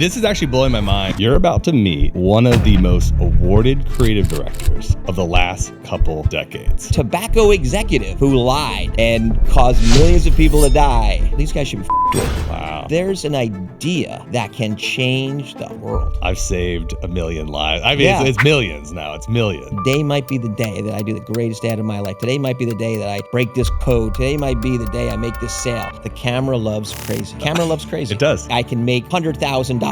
This is actually blowing my mind. You're about to meet one of the most awarded creative directors of the last couple decades. Tobacco executive who lied and caused millions of people to die. These guys should be with. Wow. There's an idea that can change the world. I've saved 1 million lives. I mean, Yeah. it's millions now. It's millions. Today might be the day that I do the greatest ad of my life. Today might be the day that I break this code. Today might be the day I make this sale. The camera loves crazy. Camera loves crazy. It does. I can make $100,000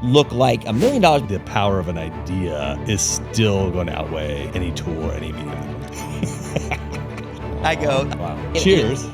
look like $1 million. The power of an idea is still going to outweigh any tool or any medium. I go, Wow. Cheers.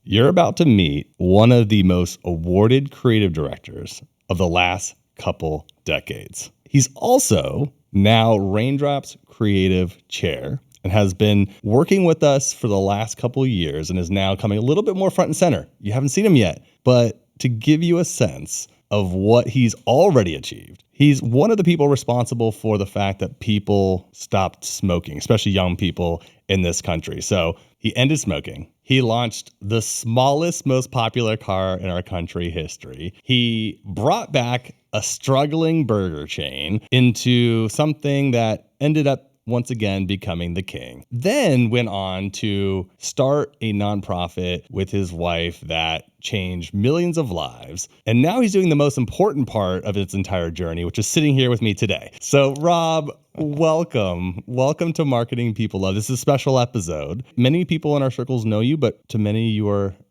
You're about to meet one of the most awarded creative directors of the last couple decades. He's also now Raindrop's creative chair and has been working with us for the last couple years and is now coming a little bit more front and center. You haven't seen him yet, but to give you a sense of what he's already achieved, he's one of the people responsible for the fact that people stopped smoking, especially young people in this country. So he ended smoking. He launched the smallest, most popular car in our country history. He brought back a struggling burger chain into something that ended up once again becoming the king. Then went on to start a nonprofit with his wife that changed millions of lives. And now he's doing the most important part of its entire journey, which is sitting here with me today. So Rob, welcome. Welcome to Marketing People Love. This is a special episode. Many people in our circles know you, but to many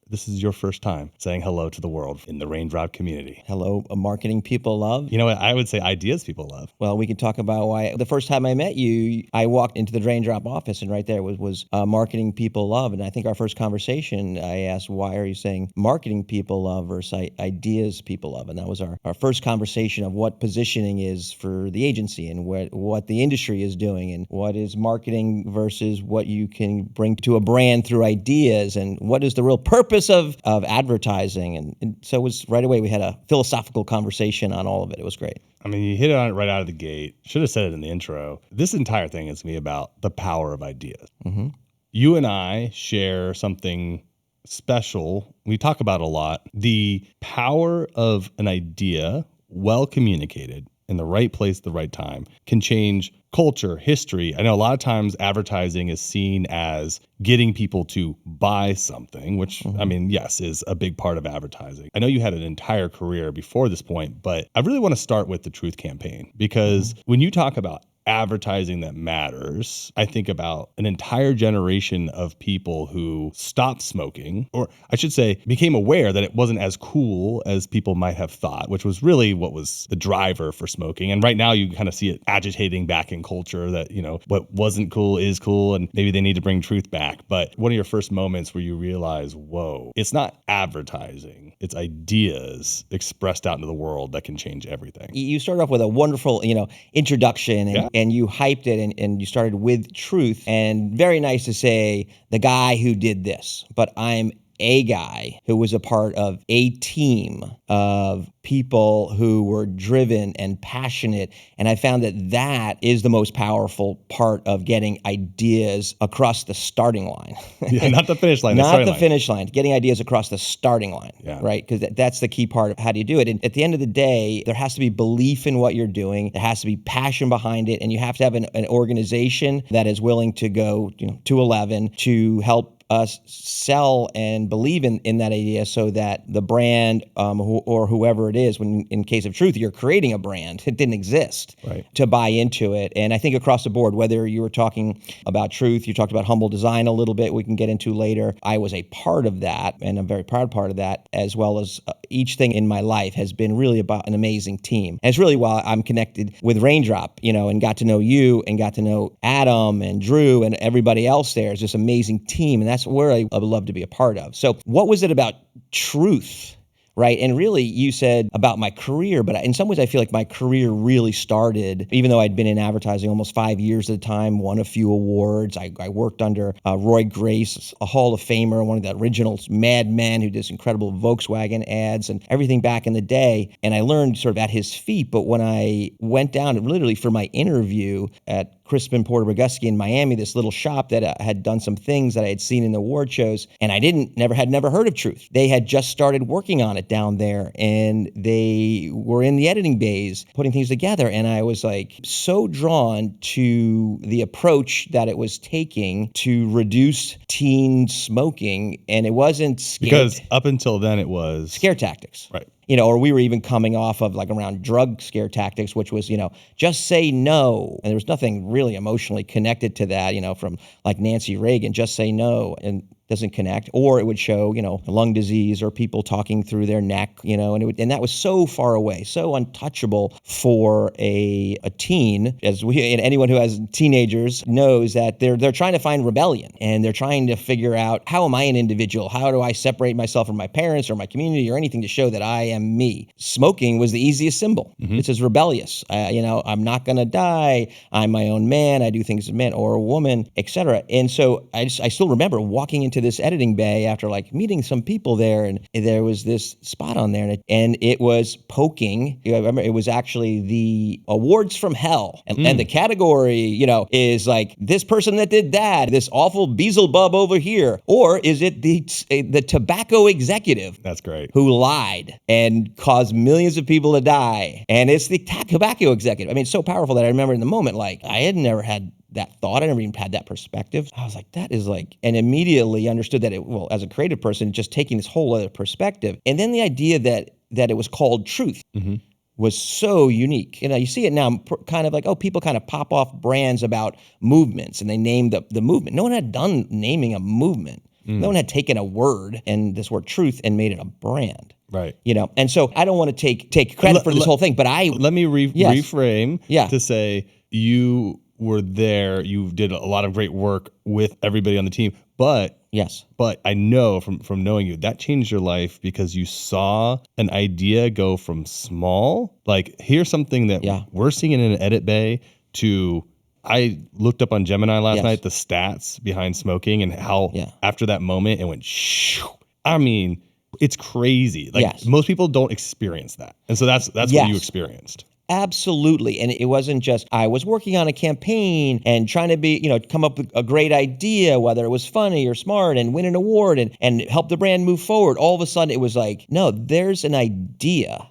this is your first time saying hello to the world in the Raindrop community. hello, marketing people love. You know what? I would say ideas people love. Well, we can talk about why the first time I met you, I walked into the Raindrop office and right there was marketing people love. And I think our first conversation, I asked, why are you saying marketing people love versus ideas people love? And that was our first conversation of what positioning is for the agency and what the industry is doing and what is marketing versus what you can bring to a brand through ideas and what is the real purpose of advertising. And so it was right away, we had a philosophical conversation on all of it. It was great. I mean, you hit it on it right out of the gate. Should have said it in the intro. This entire thing is going to be about the power of ideas. Mm-hmm. You and I share something special. We talk about it a lot. The power of an idea, well communicated, in the right place at the right time, can change culture, history. I know a lot of times advertising is seen as getting people to buy something, which, I mean, yes, is a big part of advertising. I know you had an entire career before this point, but I really want to start with the Truth campaign because when you talk about advertising that matters, I think about an entire generation of people who stopped smoking, or I should say became aware that it wasn't as cool as people might have thought, which was really what was the driver for smoking. And right now you kind of see it agitating back in culture that, you know, what wasn't cool is cool and maybe they need to bring truth back. But one of your first moments where you realize, whoa, it's not advertising, it's ideas expressed out into the world that can change everything. You started off with a wonderful, introduction and you hyped it and you started with truth, and very nice to say the guy who did this, but I'm a guy who was a part of a team of people who were driven and passionate. And I found that is the most powerful part of getting ideas across the starting line. Yeah, not the finish line. Not the finish line. Getting ideas across the starting line, right? Because that's the key part of how do you do it. And at the end of the day, there has to be belief in what you're doing. There has to be passion behind it. And you have to have an organization that is willing to go to 11 to help us sell and believe in that idea so that the brand or whoever it is, when in case of Truth, you're creating a brand, it didn't exist, right, to buy into it. And I think across the board, whether you were talking about Truth, you talked about humble design a little bit, we can get into later. I was a part of that and a very proud part of that, as well as each thing in my life has been really about an amazing team. And it's really why I'm connected with Raindrop, and got to know you and got to know Adam and Drew and everybody else there. It's this amazing team. And that's where I would love to be a part of. So what was it about Truth, right? And really, you said about my career, but in some ways I feel like my career really started, even though I'd been in advertising almost 5 years at a time, won a few awards. I worked under Roy Grace, a Hall of Famer, one of the original Mad Men who did incredible Volkswagen ads and everything back in the day. And I learned sort of at his feet. But when I went down literally for my interview at Crispin Porter Bogusky in Miami, this little shop that had done some things that I had seen in the award shows, and I had never heard of Truth. They had just started working on it down there, and they were in the editing bays putting things together, and I was like so drawn to the approach that it was taking to reduce teen smoking, and it wasn't because up until then it was scare tactics. Right. Or we were even coming off of like around drug scare tactics, which was, just say no. And there was nothing really emotionally connected to that, from like Nancy Reagan, just say no. And doesn't connect, or it would show, lung disease or people talking through their neck, and that was so far away, so untouchable for a teen, and anyone who has teenagers knows that they're trying to find rebellion, and they're trying to figure out, how am I an individual? How do I separate myself from my parents or my community or anything to show that I am me? Smoking was the easiest symbol. Mm-hmm. It says rebellious. I'm not going to die. I'm my own man. I do things as a man or a woman, etc. And so I still remember walking into this editing bay after like meeting some people there, and there was this spot on there, and it was poking. I remember it was actually the awards from hell, and the category, is like this person that did that, this awful Beelzebub over here, or is it the tobacco executive? That's great. Who lied and caused millions of people to die, and it's the tobacco executive. I mean, it's so powerful that I remember in the moment, like I had never had that thought. I never even had that perspective. I was like, that is like, and immediately understood that as a creative person, just taking this whole other perspective. And then the idea that it was called Truth was so unique. You see it now kind of like, people kind of pop off brands about movements, and they name the movement. No one had done naming a movement. No one had taken a word and this word truth and made it a brand. Right. And so I don't want to take credit for this whole thing, but let me reframe to say you were there, you did a lot of great work with everybody on the team, but I know from knowing you, that changed your life because you saw an idea go from small, like here's something that we're seeing in an edit bay, to I looked up on Gemini last night the stats behind smoking and how after that moment it went shoo. I mean, it's crazy. Like most people don't experience that. And so that's what you experienced. Absolutely. And it wasn't just, I was working on a campaign and trying to come up with a great idea, whether it was funny or smart, and win an award and help the brand move forward. All of a sudden it was like, no, there's an idea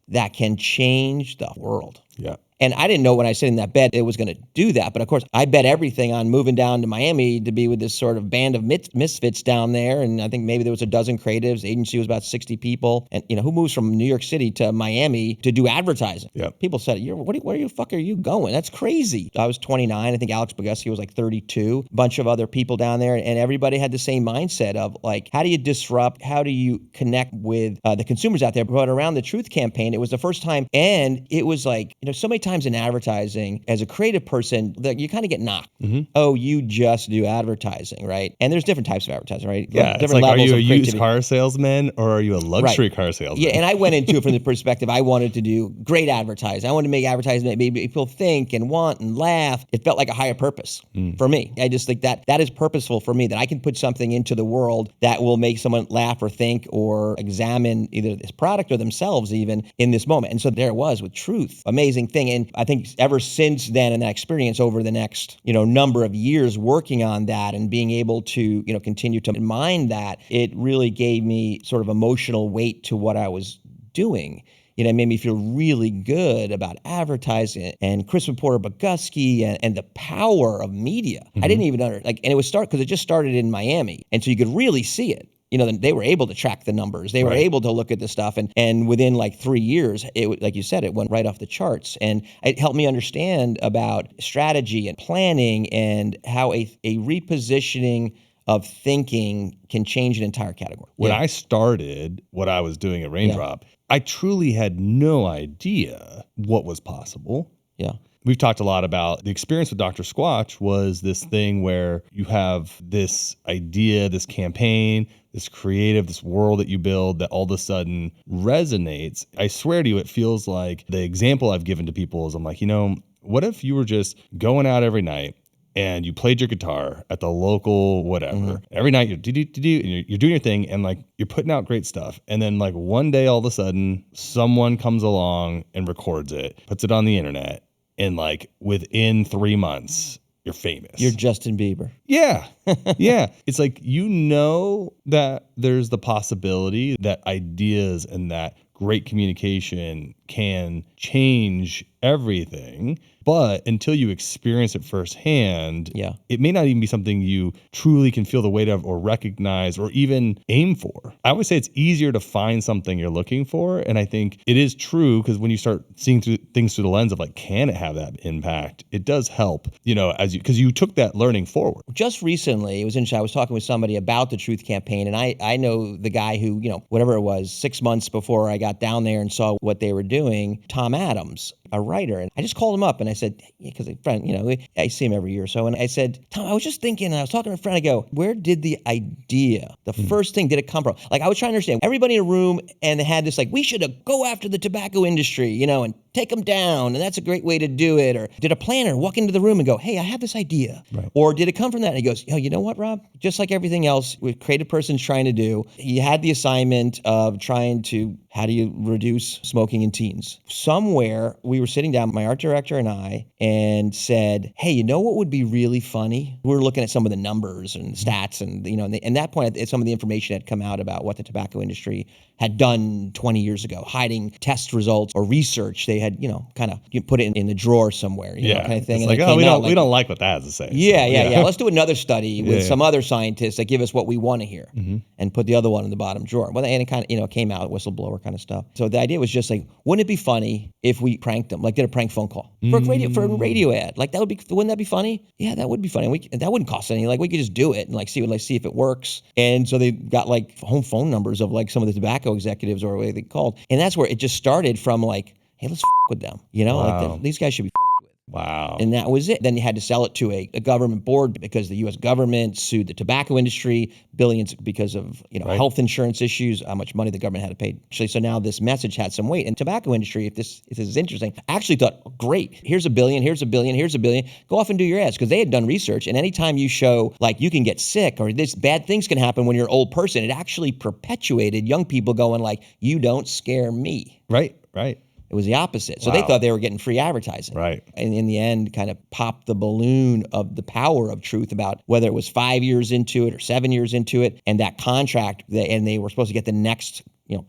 that can change the world. Yeah. And I didn't know when I was sitting in that bed it was going to do that. But of course, I bet everything on moving down to Miami to be with this sort of band of misfits down there. And I think maybe there was a dozen creatives. The agency was about 60 people. And who moves from New York City to Miami to do advertising? Yep. People said, where the fuck are you going? That's crazy. I was 29. I think Alex Bogusky was like 32. A bunch of other people down there. And everybody had the same mindset of like, how do you disrupt? How do you connect with the consumers out there? But around the Truth campaign, it was the first time. And it was like, so many times in advertising, as a creative person, you kind of get knocked. Mm-hmm. Oh, you just do advertising, right? And there's different types of advertising, right? Yeah, different levels. Are you a of used car salesman or are you a luxury car salesman? Yeah, and I went into it from the perspective, I wanted to do great advertising. I wanted to make advertising that made people think and want and laugh. It felt like a higher purpose for me. I just think that is purposeful for me, that I can put something into the world that will make someone laugh or think or examine either this product or themselves even in this moment. And so there it was with Truth. Amazing thing. And I think ever since then, and that experience over the next, number of years working on that and being able to, continue to mine that, it really gave me sort of emotional weight to what I was doing. It made me feel really good about advertising and Crispin Porter Bogusky and the power of media. Mm-hmm. I didn't even and it was because it just started in Miami. And so you could really see it. They were able to track the numbers. They were able to look at the stuff. And within like 3 years, it, like you said, it went right off the charts. And it helped me understand about strategy and planning and how a repositioning of thinking can change an entire category. When I started what I was doing at Raindrop, I truly had no idea what was possible. Yeah. We've talked a lot about the experience with Dr. Squatch was this thing where you have this idea, this campaign, this creative, this world that you build that all of a sudden resonates. I swear to you, it feels like the example I've given to people is I'm like, what if you were just going out every night and you played your guitar at the local whatever. Mm-hmm. Every night you're doing your thing and like you're putting out great stuff. And then like one day all of a sudden someone comes along and records it, puts it on the internet, and like within 3 months, you're famous. You're Justin Bieber. Yeah. Yeah. It's like, that there's the possibility that ideas and that great communication can change everything. But until you experience it firsthand, it may not even be something you truly can feel the weight of or recognize or even aim for. I always say it's easier to find something you're looking for. And I think it is true, because when you start seeing things through the lens of like, can it have that impact? It does help, because you took that learning forward. Just recently, it was interesting. I was talking with somebody about the Truth Campaign, and I know the guy who, whatever it was, 6 months before I got down there and saw what they were doing, Tom Adams, a writer. And I just called him up and I said, because a friend, I see him every year or so. And I said, Tom, I was just thinking, and I was talking to a friend, I go, where did the idea, the first thing, did it come from? Like, I was trying to understand, everybody in a room, and they had this, like, we should go after the tobacco industry, and take them down, and that's a great way to do it. Or did a planner walk into the room and go, hey, I have this idea? Right. Or did it come from that? And he goes, you know what, Rob? Just like everything else with creative person's trying to do, you had the assignment of trying to, how do you reduce smoking in teens? Somewhere we were sitting down, my art director and I, and said, hey, you know what would be really funny? We were looking at some of the numbers and stats, and and that point, some of the information had come out about what the tobacco industry had done 20 years ago, hiding test results or research. They had, kind of put it in the drawer somewhere, kind of thing. It's and like, we don't like what that has to say. Yeah. Let's do another study with some other scientists that give us what we want to hear, and put the other one in the bottom drawer. Well, and it kind of, came out, whistleblower kind of stuff. So the idea was just like, wouldn't it be funny if we pranked them, like did a prank phone call for a radio ad? Like wouldn't that be funny? Yeah, that would be funny. And that wouldn't cost anything. Like we could just do it and see if it works. And so they got like home phone numbers of like some of the tobacco executives, or what they called. And that's where it just started from, like, hey, let's with them. Like these guys should be with. Wow. And that was it. Then you had to sell it to a government board, because the U.S. government sued the tobacco industry, billions because of health insurance issues, how much money the government had to pay. Actually, so now this message had some weight. And tobacco industry, if this is interesting, actually thought, great, here's $1 billion, here's $1 billion, here's $1 billion. Go off and do your ads, because they had done research. And anytime you show like you can get sick or this bad things can happen when you're an old person, it actually perpetuated young people going like, you don't scare me. Right. It was the opposite. So they thought they were getting free advertising. Right. And in the end, kind of popped the balloon of the power of truth about whether it was 5 years into it or 7 years into it. And that contract, and they were supposed to get the next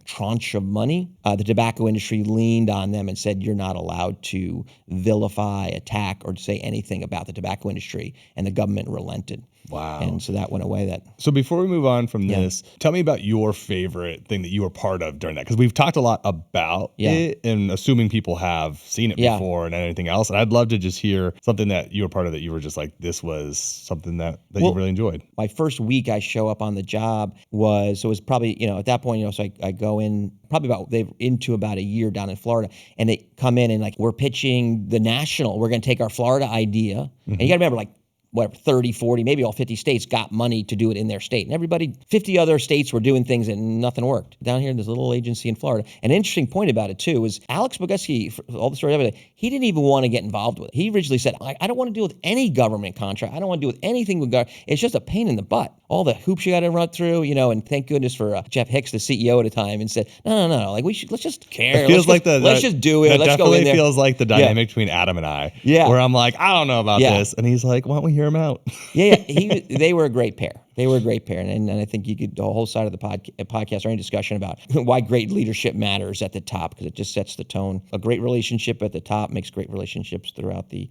tranche of money. The tobacco industry leaned on them and said, you're not allowed to vilify, attack, or say anything about the tobacco industry. And the government relented. Wow. And so that went away. So before we move on from this, tell me about your favorite thing that you were part of during that. Because we've talked a lot about it, and assuming people have seen it before and anything else. And I'd love to just hear something that you were part of that you were just like, this was something that you really enjoyed. My first week I show up on the job it was probably, at that point, so I go in probably into about a year down in Florida, and they come in and like, we're pitching the national, we're going to take our Florida idea. And you got to remember, like, 30, 40, maybe all 50 states got money to do it in their state. And 50 other states were doing things and nothing worked. Down here in this little agency in Florida. An interesting point about it too was Alex Bogusky, all the stories, everything, he didn't even want to get involved with it. He originally said, I don't want to deal with any government contract. I don't want to deal with anything with government. It's just a pain in the butt. All the hoops you got to run through, and thank goodness for Jeff Hicks, the CEO at the time, and said, no. Like let's just care. Let's just do it. Let's go in there. Definitely feels like the dynamic between Adam and I. Yeah. Where I'm like, I don't know about this. And he's like, why don't we hear him out? They were a great pair. And I think you could do a whole side of the podcast or any discussion about why great leadership matters at the top, because it just sets the tone. A great relationship at the top makes great relationships throughout the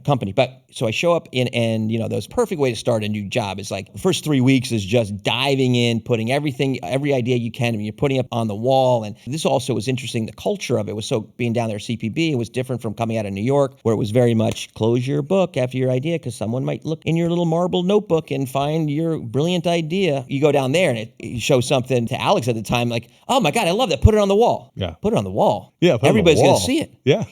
company. But so I show up and those perfect way to start a new job is like the first 3 weeks is just diving in, putting every idea you can, you're putting up on the wall. And this also was interesting. The culture of it was so being down there at CPB, it was different from coming out of New York, where it was very much close your book after your idea, because someone might look in your little marble notebook and find your brilliant idea. You go down there and it shows something to Alex at the time, like, oh my God, I love that. Put it on the wall. Yeah. Put it on the wall. Yeah. Everybody's going to see it. Yeah.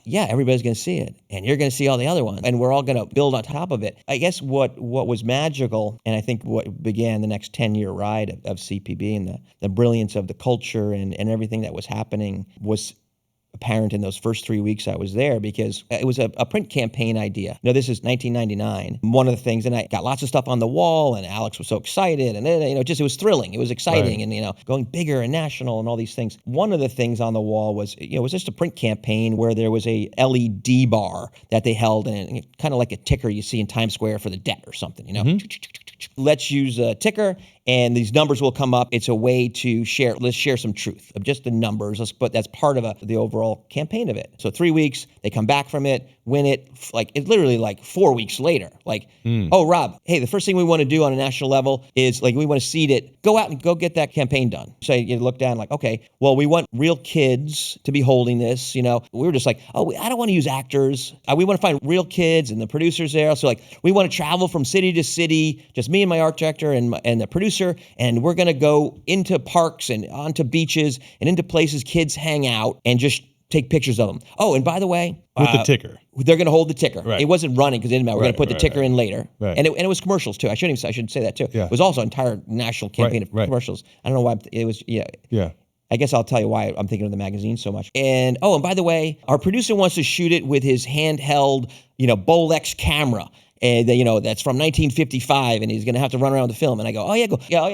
Yeah, everybody's going to see it. And you're going to see all the other ones. And we're all going to build on top of it. I guess what was magical, and I think what began the next 10-year ride of CPB and the brilliance of the culture and everything that was happening was apparent in those first 3 weeks I was there, because it was a print campaign idea. This is 1999. One of the things, and I got lots of stuff on the wall, and Alex was so excited, and then, it was thrilling. It was exciting, Right. and, going bigger and national and all these things. One of the things on the wall was, it was just a print campaign where there was a LED bar that they held, and kind of like a ticker you see in Times Square for the debt or something, Let's use a ticker, and these numbers will come up. It's a way to share. Let's share some truth of just the numbers. But that's part of the overall campaign of it. So 3 weeks, they come back from it, win it. It's literally 4 weeks later. Oh, Rob, hey, the first thing we want to do on a national level is we want to seed it. Go out and go get that campaign done. So you look down okay, well, we want real kids to be holding this. We were just I don't want to use actors. We want to find real kids and the producers there. So we want to travel from city to city, just me and my art director and the producer, and we're going to go into parks and onto beaches and into places kids hang out and just take pictures of them. Oh, and by the way, With the ticker. they're going to hold the ticker. Right. It wasn't running because it didn't matter. We're going to put the ticker in later. Right. And it was commercials too. I should say that too. Yeah. It was also an entire national campaign of commercials. I don't know why it was. Yeah. I guess I'll tell you why I'm thinking of the magazine so much. And by the way, our producer wants to shoot it with his handheld, Bolex camera. And that's from 1955, and he's going to have to run around the film. And I go, oh yeah,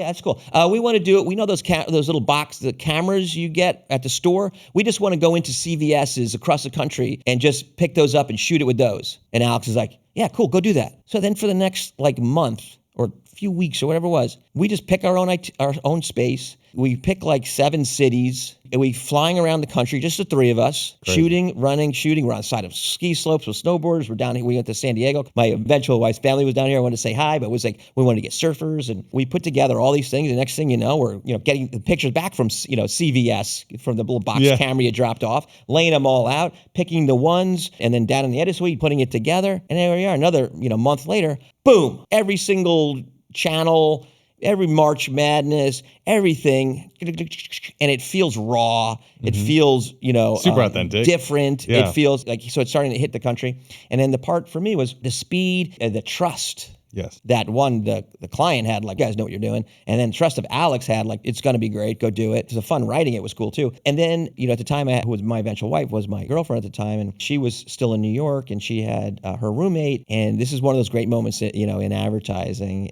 that's cool. We want to do it. We know those little the cameras you get at the store. We just want to go into CVS's across the country and just pick those up and shoot it with those. And Alex is like, yeah, cool, go do that. So then for the next month or few weeks or whatever it was, we just pick our own space. We pick 7 cities, and we flying around the country, just the 3 of us, Crazy. shooting. We're on the side of ski slopes with snowboarders. We're down here. We went to San Diego. My eventual wife's family was down here. I wanted to say hi, but it was we wanted to get surfers, and we put together all these things. The next thing you know, we're getting the pictures back from CVS, from the little box camera you dropped off, laying them all out, picking the ones, and then down in the edit suite, putting it together. And there we are. Another month later, boom! Every single channel, every March Madness, everything, and it feels raw. It feels, super authentic, different. Yeah. It feels so it's starting to hit the country. And then the part for me was the speed and the trust. Yes. That the client had, you guys know what you're doing. And then trust of Alex had, it's going to be great, go do it. It was fun writing, it was cool too. And then, at the time, who was my eventual wife, was my girlfriend at the time, and she was still in New York, and she had her roommate. And this is one of those great moments, in advertising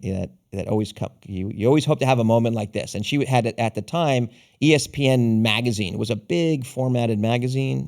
that always come. You always hope to have a moment like this. And she had, at the time, ESPN magazine. It was a big formatted magazine,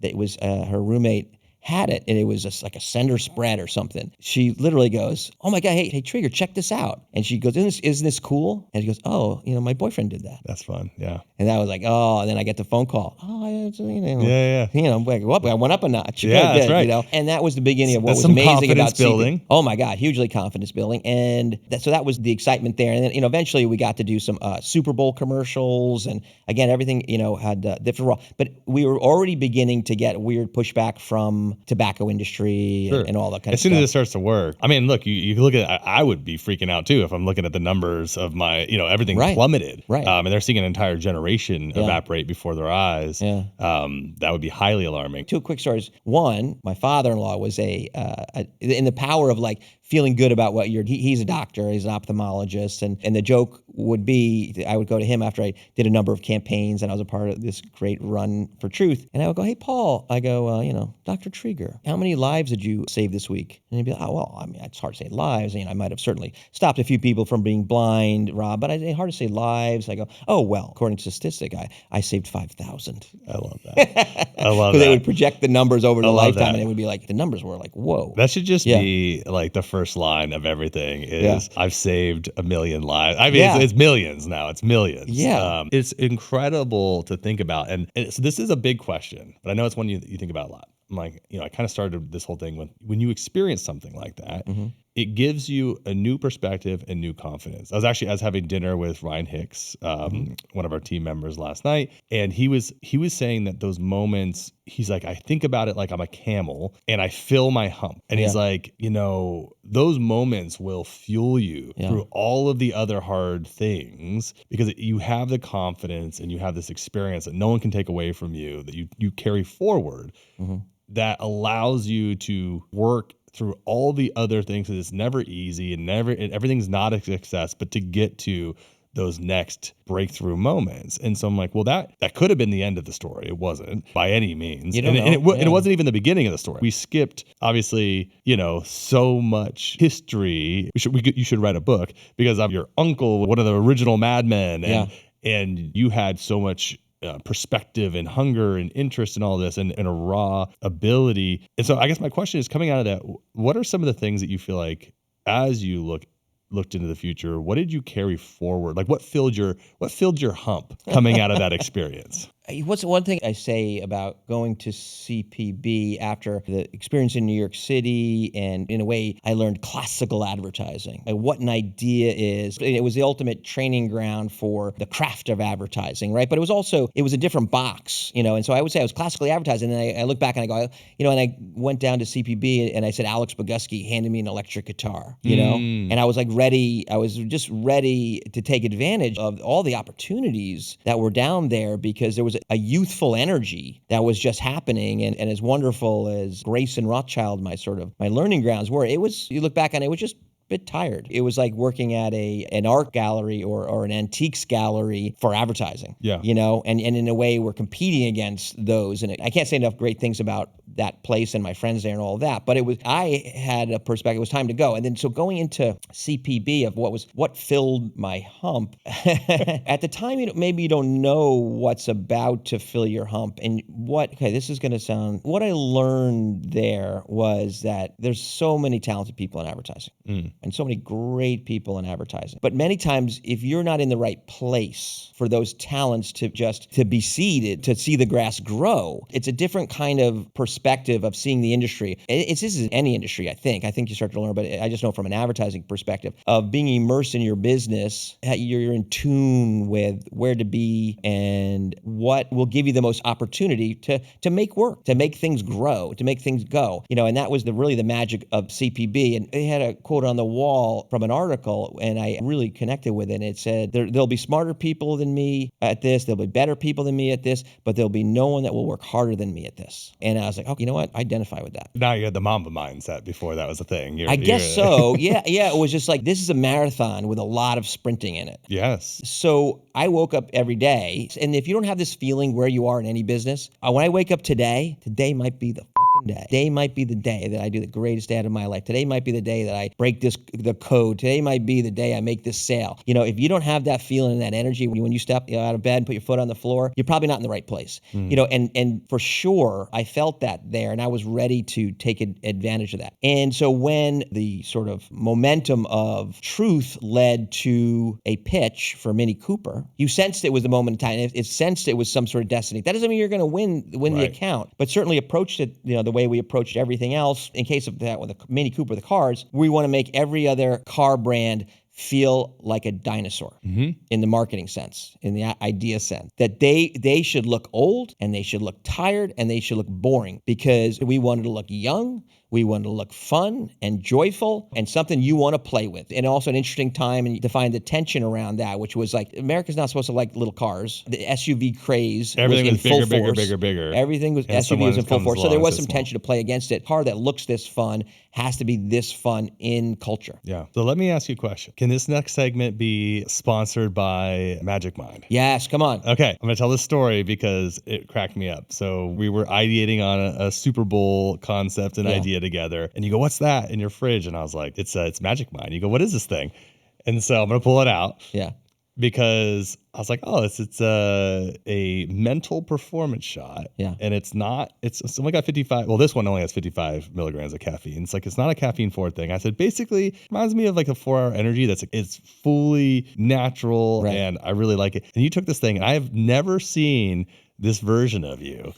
that was her roommate had it, and it was just like a sender spread or something. She literally goes, oh my God, hey Trigger, check this out. And she goes, isn't this cool? And she goes, oh, my boyfriend did that. That's fun, yeah. And that was and then I get the phone call. Oh, yeah. I went up a notch. Yeah, that's right. And that was the beginning of what That's was some amazing about confidence building. Oh my God, hugely confidence building. And so that was the excitement there. And then, eventually we got to do some Super Bowl commercials, and again, everything, had different role. But we were already beginning to get weird pushback from tobacco industry and all that kind of stuff. As soon as it starts to work. I mean, look, you look at, I would be freaking out too if I'm looking at the numbers of my, everything plummeted. Right. And they're seeing an entire generation evaporate before their eyes. Yeah. That would be highly alarming. 2 quick stories. One, my father-in-law was in the power of feeling good about what he's a doctor, he's an ophthalmologist, and the joke would be, I would go to him after I did a number of campaigns and I was a part of this great run for truth, and I would go, hey Paul, I go, Dr. Trieger, how many lives did you save this week? And he'd be like, oh well, I mean, it's hard to say lives. I might have certainly stopped a few people from being blind, Rob, but it's hard to say lives. I go, oh well, according to statistic, I saved 5,000. I love that. I love that. Because they would project the numbers over the lifetime, that. and it would be the numbers were whoa. That should just be the first line of everything is, I've saved 1 million lives. I mean, it's millions now. It's millions. Yeah. It's incredible to think about. And so this is a big question, but I know it's one you think about a lot. I'm I kind of started this whole thing when you experience something like that, it gives you a new perspective and new confidence. I was having dinner with Ryan Hicks, one of our team members last night, and he was saying that those moments, he's like, I think about it like I'm a camel and I fill my hump. And he's like, those moments will fuel you through all of the other hard things because you have the confidence and you have this experience that no one can take away from you, that you carry forward, that allows you to work through all the other things. Because it's never easy and everything's not a success, but to get to those next breakthrough moments. And so I'm like, well, that could have been the end of the story. It wasn't by any means. You don't know. And it wasn't even the beginning of the story. We skipped, obviously, so much history. You should write a book because I'm your uncle, one of the original Mad Men. And you had so much perspective and hunger and interest in all this and a raw ability. And so I guess my question is, coming out of that, what are some of the things that you feel like as you looked into the future, what did you carry forward? Like what filled your hump coming out of that experience? What's one thing I say about going to CPB after the experience in New York City, and in a way, I learned classical advertising, and what an idea is. It was the ultimate training ground for the craft of advertising, right? But it was a different box, and so I would say I was classically advertising, and I look back and I go, and I went down to CPB and I said, Alex Bogusky handed me an electric guitar, and I was like ready. I was just ready to take advantage of all the opportunities that were down there, because there was a youthful energy that was just happening. And as wonderful as Grace and Rothschild, my learning grounds were, you look back and it was just bit tired. It was like working at an art gallery or an antiques gallery for advertising. Yeah. And in a way we're competing against those. And I can't say enough great things about that place and my friends there and all of that. But I had a perspective, it was time to go. And then so going into CPB of what filled my hump, at the time, maybe you don't know what's about to fill your hump. And this is going to sound, what I learned there was that there's so many talented people in advertising. And so many great people in advertising. But many times, if you're not in the right place for those talents to be seeded, to see the grass grow, it's a different kind of perspective of seeing the industry. This is in any industry, I think. I think you start to learn, but I just know from an advertising perspective of being immersed in your business, you're in tune with where to be and what will give you the most opportunity to make work, to make things grow, to make things go. And that was really the magic of CPB. And they had a quote on the wall from an article, and I really connected with it. And it said, there'll be smarter people than me at this, there'll be better people than me at this, but there'll be no one that will work harder than me at this. And I was like, oh, you know what? I identify with that. Now you had the Mamba mindset before that was a thing. I guess so. Yeah. It was just like, this is a marathon with a lot of sprinting in it. Yes. So I woke up every day, and if you don't have this feeling where you are in any business, when I wake up today might be the fucking day. Today might be the day that I do the greatest day of my life. Today might be the day that I break the code. Today might be the day I make this sale. If you don't have that feeling and that energy when you step out of bed and put your foot on the floor, you're probably not in the right place. And for sure, I felt that there, and I was ready to take advantage of that. And so when the sort of momentum of truth led to a pitch for Mini Cooper, you sensed it was the moment in time. It sensed it was some sort of destiny. That doesn't mean you're going to win Right. the account, but certainly approached it, the way we approached everything else. In case of that, with the Mini Cooper, the cars, we want to make every other car brand feel like a dinosaur in the marketing sense, in the idea sense, that they should look old and they should look tired and they should look boring, because we wanted to look young, we wanted to look fun and joyful and something you want to play with. And also an interesting time and to find the tension around that, which was like, America's not supposed to like little cars. The SUV craze Everything was in full bigger, force. bigger. Everything was, SUV was in full force. So there was some tension to play against it. Car that looks this fun has to be this fun in culture. Yeah. So let me ask you a question. Can this next segment be sponsored by Magic Mind? Yes, come on. Okay, I'm going to tell this story because it cracked me up. So we were ideating on a Super Bowl concept and idea together. And you go, what's that in your fridge? And I was like, it's Magic Mind. You go, what is this thing? And so I'm going to pull it out. Yeah. Because I was like, oh, it's a mental performance shot. Yeah. And it's only got 55. Well, this one only has 55 milligrams of caffeine. It's not a caffeine forward thing. I said, basically, it reminds me of like a 4-hour energy it's fully natural. Right. And I really like it. And you took this thing, and I have never seen this version of you.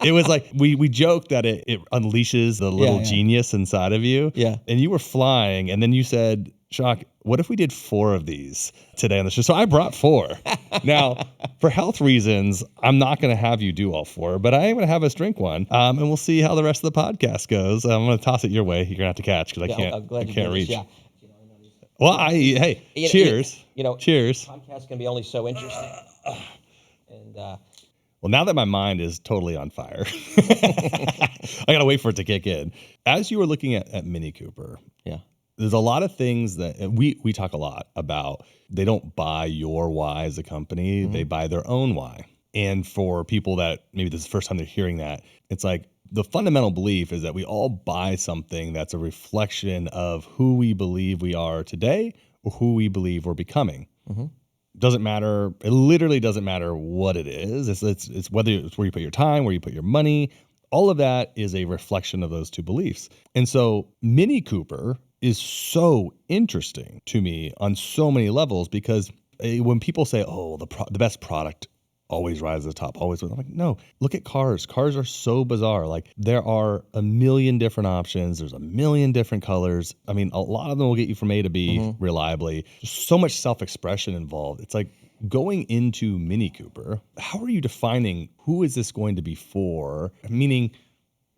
It was like, we joked that it unleashes the little genius inside of you. Yeah. And you were flying, and then you said, Jacques, what if we did 4 of these today on the show? So I brought 4. Now, for health reasons, I'm not going to have you do all 4, but I am going to have us drink one, and we'll see how the rest of the podcast goes. I'm going to toss it your way. You're going to have to catch because I can't reach. Yeah. Well, cheers. Cheers. Podcast can be only so interesting. And well, now that my mind is totally on fire, I got to wait for it to kick in. As you were looking at Mini Cooper, there's a lot of things that we talk a lot about. They don't buy your why as a company, they buy their own why. And for people that maybe this is the first time they're hearing that, it's like the fundamental belief is that we all buy something that's a reflection of who we believe we are today or who we believe we're becoming. Doesn't matter. It literally doesn't matter what it is. It's whether it's where you put your time, where you put your money. All of that is a reflection of those two beliefs. And so Mini Cooper is so interesting to me on so many levels because when people say, oh, the best product always rises to the top, always. I'm like, no, look at cars. Cars are so bizarre. Like there are a million different options. There's a million different colors. I mean, a lot of them will get you from A to B reliably. There's so much self-expression involved. It's like going into Mini Cooper, how are you defining who is this going to be for? Meaning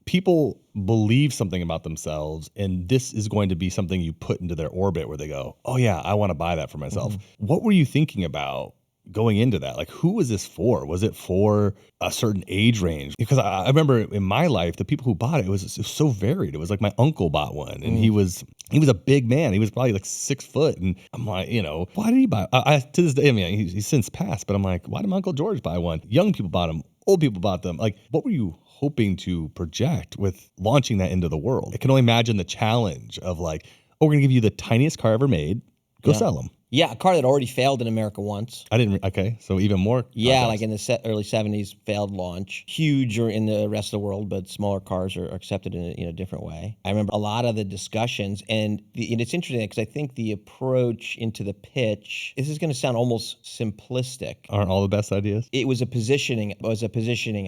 people believe something about themselves and this is going to be something you put into their orbit where they go, oh yeah, I want to buy that for myself. What were you thinking about going into that? Like, who was this for? Was it for a certain age range? Because I remember in my life, the people who bought it, it was so varied. It was like my uncle bought one and he was a big man. He was probably like 6 foot. And I'm like, why did he buy? To this day, I mean, he's since passed, but I'm like, why did my Uncle George buy one? Young people bought them. Old people bought them. Like, what were you hoping to project with launching that into the world? I can only imagine the challenge of like, oh, we're going to give you the tiniest car ever made. Go sell them. Yeah, a car that already failed in America once. Okay, so even more. Yeah, like in the early 70s, failed launch. Huge in the rest of the world, but smaller cars are accepted in a different way. I remember a lot of the discussions, and it's interesting because I think the approach into the pitch, this is going to sound almost simplistic. Aren't all the best ideas? It was a positioning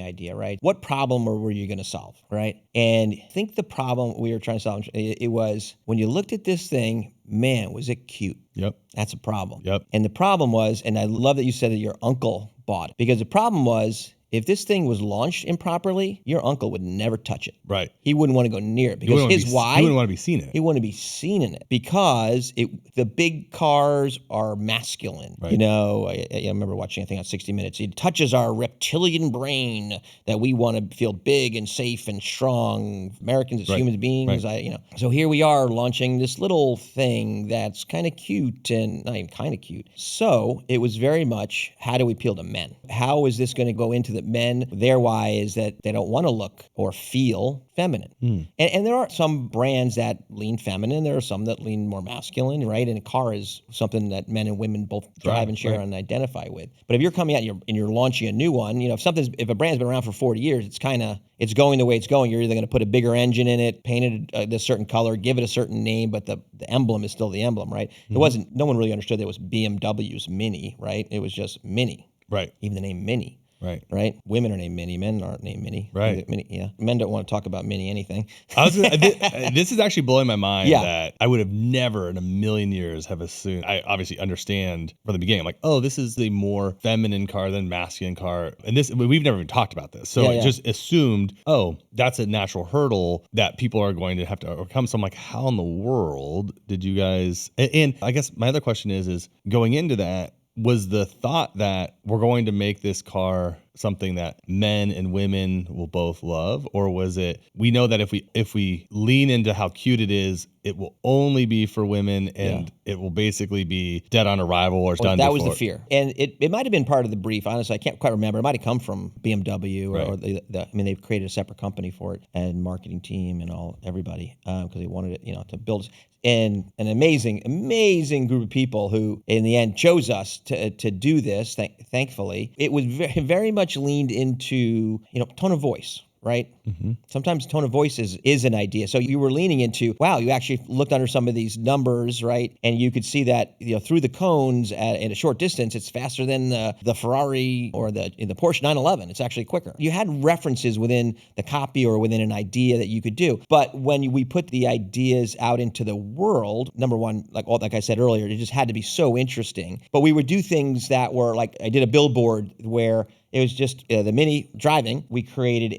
idea, right? What problem were you going to solve, right? And I think the problem we were trying to solve, it was when you looked at this thing, man, was it cute. Yep. That's a problem. Yep. And the problem was, and I love that you said that your uncle bought it, because the problem was, if this thing was launched improperly, your uncle would never touch it. Right. He wouldn't want to go near it because why? He wouldn't want to be seen in it. He wouldn't be seen in it because the big cars are masculine. Right. I remember watching a thing on 60 Minutes. It touches our reptilian brain that we want to feel big and safe and strong. Americans as human beings. Right. So here we are launching this little thing that's kind of cute and not even kind of cute. So it was very much, how do we appeal to men? How is this going to go into the men? Their why is that they don't want to look or feel feminine. And there are some brands that lean feminine. There are some that lean more masculine, right? And a car is something that men and women both drive and share and identify with. But if you're coming out and you're launching a new one, if a brand's been around for 40 years, it's going the way it's going. You're either going to put a bigger engine in it, paint it this certain color, give it a certain name, but the emblem is still the emblem, right? It wasn't. No one really understood that it was BMW's Mini, right? It was just Mini, right? Even the name Mini. Right. Women are named Minnie. Men aren't named Minnie. Right. Yeah. Men don't want to talk about Minnie anything. This is actually blowing my mind that I would have never in a million years have assumed. I obviously understand from the beginning. I'm like, oh, this is the more feminine car than masculine car. And we've never even talked about this. So I just assumed, oh, that's a natural hurdle that people are going to have to overcome. So I'm like, how in the world did you guys? And I guess my other question is going into that, was the thought that we're going to make this car something that men and women will both love? Or was it, we know that if we lean into how cute it is, it will only be for women and it will basically be dead on arrival or done that before. Was the fear. And it might have been part of the brief. Honestly, I can't quite remember. It might have come from BMW or they've created a separate company for it and marketing team and everybody because they wanted it, to build and an amazing group of people who in the end chose us to do this. Thankfully, it was very much leaned into tone of voice. Right? Sometimes tone of voice is an idea. So you were leaning into, wow, you actually looked under some of these numbers, right? And you could see that through the cones at a short distance, it's faster than the Ferrari or the Porsche 911. It's actually quicker. You had references within the copy or within an idea that you could do. But when we put the ideas out into the world, number one, like I said earlier, it just had to be so interesting. But we would do things that were like, I did a billboard where It was just the Mini driving. We created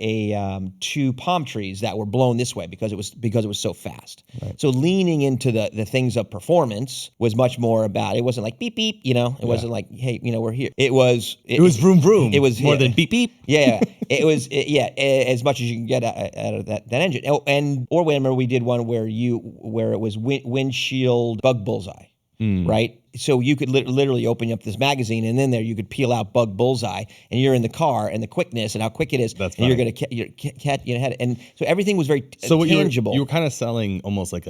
two palm trees that were blown this way because it was so fast. Right. So leaning into the things of performance was much more about. It wasn't like beep beep, It wasn't like, hey, we're here. It was vroom vroom. It was more than beep beep. Yeah, it was as much as you can get out of that engine. Or remember we did one where it was windshield bug bullseye. Right? So you could literally open up this magazine, and then there you could peel out bug bullseye, and you're in the car, and the quickness and how quick it is, That's and funny. you're going to catch head. And so everything was very So tangible. you were kind of selling almost like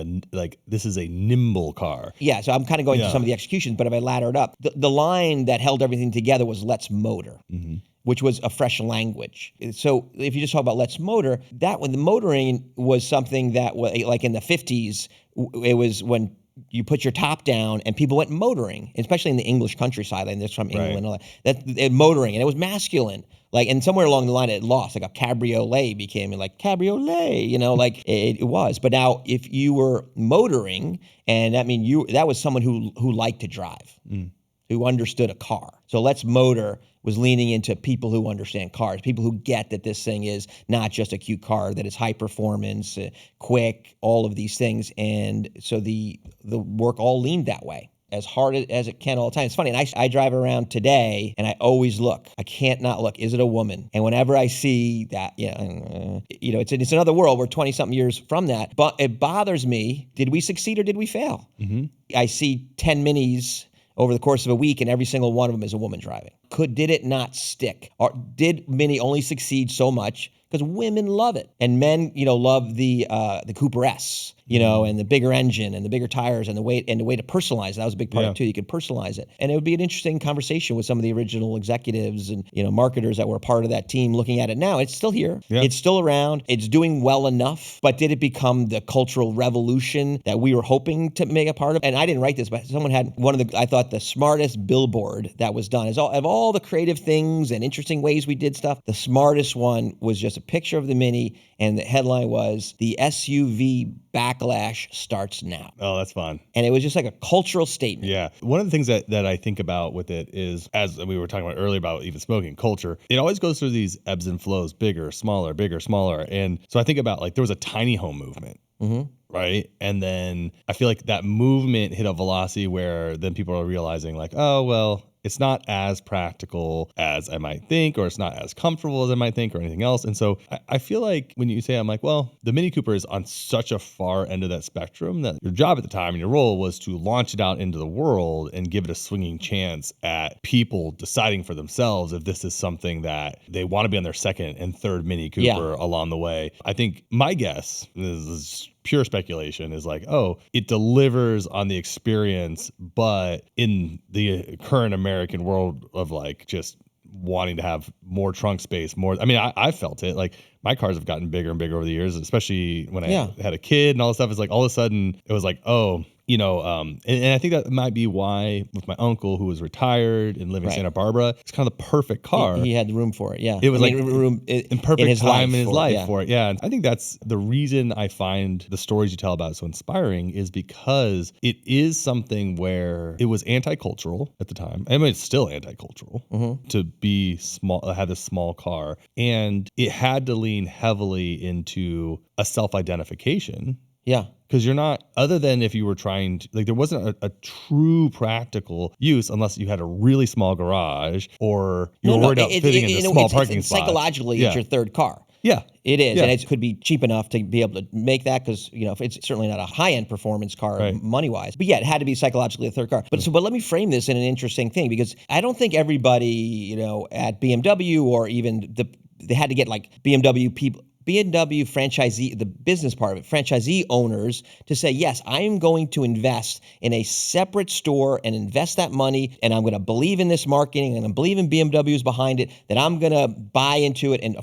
this is a nimble car. Yeah, so I'm kind of going to some of the executions, but if I ladder it up, the line that held everything together was "Let's Motor." Which was a fresh language. So if you just talk about Let's Motor, when the motoring was something that was like in the 50s, it was when you put your top down and people went motoring, especially in the English countryside, and there's from England and all that motoring, and it was masculine. And somewhere along the line it lost, like a cabriolet became like cabriolet, like it was. But now if you were motoring, and that was someone who liked to drive, who understood a car. So Let's Motor was leaning into people who understand cars, people who get that this thing is not just a cute car, that it's high performance, quick, all of these things. And so the work all leaned that way, as hard as it can all the time. It's funny, and I drive around today, and I always look. I can't not look. Is it a woman? And whenever I see that, it's another world. We're 20-something years from that. But it bothers me. Did we succeed or did we fail? I see 10 Minis over the course of a week, and every single one of them is a woman driving. Did it not stick? Or did Mini only succeed so much because women love it, and men, love the Cooper S, and the bigger engine and the bigger tires and the way to personalize it. That was a big part of it too. You could personalize it, and it would be an interesting conversation with some of the original executives and marketers that were part of that team looking at it now. It's still here. Yeah. It's still around. It's doing well enough, but did it become the cultural revolution that we were hoping to make a part of? And I didn't write this, but someone had I thought the smartest billboard that was done. Of all the creative things and interesting ways we did stuff, the smartest one was just a picture of the Mini, and the headline was, "The SUV backlash starts now." Oh, that's fun. And it was just like a cultural statement. Yeah. One of the things that I think about with it is, as we were talking about earlier about even smoking culture, it always goes through these ebbs and flows, bigger, smaller, bigger, smaller. And so I think about there was a tiny home movement. Right. And then I feel like that movement hit a velocity where then people are realizing oh, well, it's not as practical as I might think, or it's not as comfortable as I might think, or anything else. And so I feel like when you say, I'm like, well, the Mini Cooper is on such a far end of that spectrum that your job at the time and your role was to launch it out into the world and give it a swinging chance at people deciding for themselves if this is something that they want to be on their second and third Mini Cooper along the way. I think my guess is pure speculation is it delivers on the experience, but in the current American world of just wanting to have more trunk space, I felt it. My cars have gotten bigger and bigger over the years, especially when I had a kid and all this stuff. It's all of a sudden it was and I think that might be why with my uncle who was retired and living in Santa Barbara, it's kind of the perfect car. He had the room for it. Yeah. It was room in perfect time in his life for it. Yeah. And I think that's the reason I find the stories you tell about it so inspiring, is because it is something where it was anti-cultural at the time. It's still anti-cultural to be small, have this small car, and it had to lean heavily into a self-identification. Yeah. Because you're not, other than if you were trying to, there wasn't a true practical use unless you had a really small garage or you were worried about fitting into small parking spots. Psychologically, it's your third car. Yeah. It is, and it could be cheap enough to be able to make that because, it's certainly not a high-end performance car money-wise. But yeah, it had to be psychologically a third car. But let me frame this in an interesting thing, because I don't think everybody, at BMW or even they had to get BMW people, BMW franchisee, the business part of it, franchisee owners to say, yes, I am going to invest in a separate store and invest that money, and I'm going to believe in this marketing, and I believe in BMW's behind it, that I'm going to buy into it and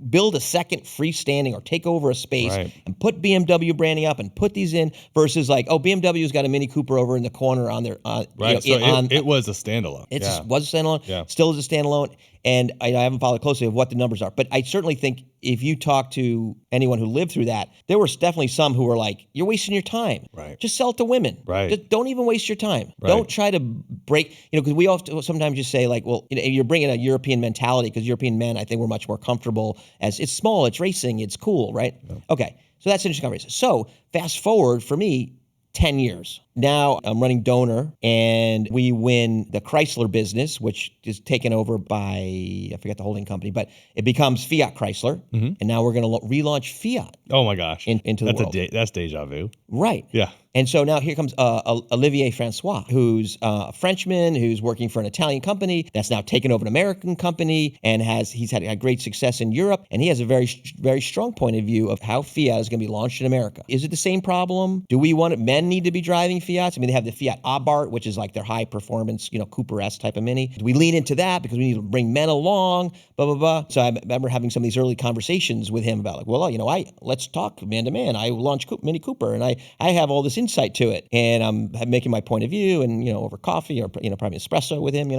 build a second freestanding or take over a space and put BMW branding up and put these in versus BMW's got a Mini Cooper over in the corner on their it was a standalone. It was a standalone. Yeah. Still is a standalone. And I haven't followed closely of what the numbers are, but I certainly think if you talk to anyone who lived through that, there was definitely some who were like, you're wasting your time. Right. Just sell it to women. Right. Just don't even waste your time. Right. Don't try to break, because we often sometimes just say like, well, you're bringing a European mentality because European men, I think we're much more comfortable as it's small, it's racing, it's cool, right? Yeah. Okay. So that's an interesting conversation. So fast forward for me, 10 years. Now I'm running Donor, and we win the Chrysler business, which is taken over by, I forget the holding company, but it becomes Fiat Chrysler. Mm-hmm. And now we're going to relaunch Fiat. Oh my gosh. Into the world. That's deja vu. Right. Yeah. And so now here comes Olivier Francois, who's a Frenchman who's working for an Italian company that's now taken over an American company, and he's had great success in Europe. And he has a very, very strong point of view of how Fiat is going to be launched in America. Is it the same problem? Do we want men need to be driving Fiats? I mean, they have the Fiat Abarth, which is like their high performance, Cooper-esque type of Mini. Do we lean into that because we need to bring men along, blah, blah, blah. So I remember having some of these early conversations with him about like, well, let's talk man to man. I launched Mini Cooper, and I have all this insight to it, and I'm making my point of view, and over coffee or probably espresso with him,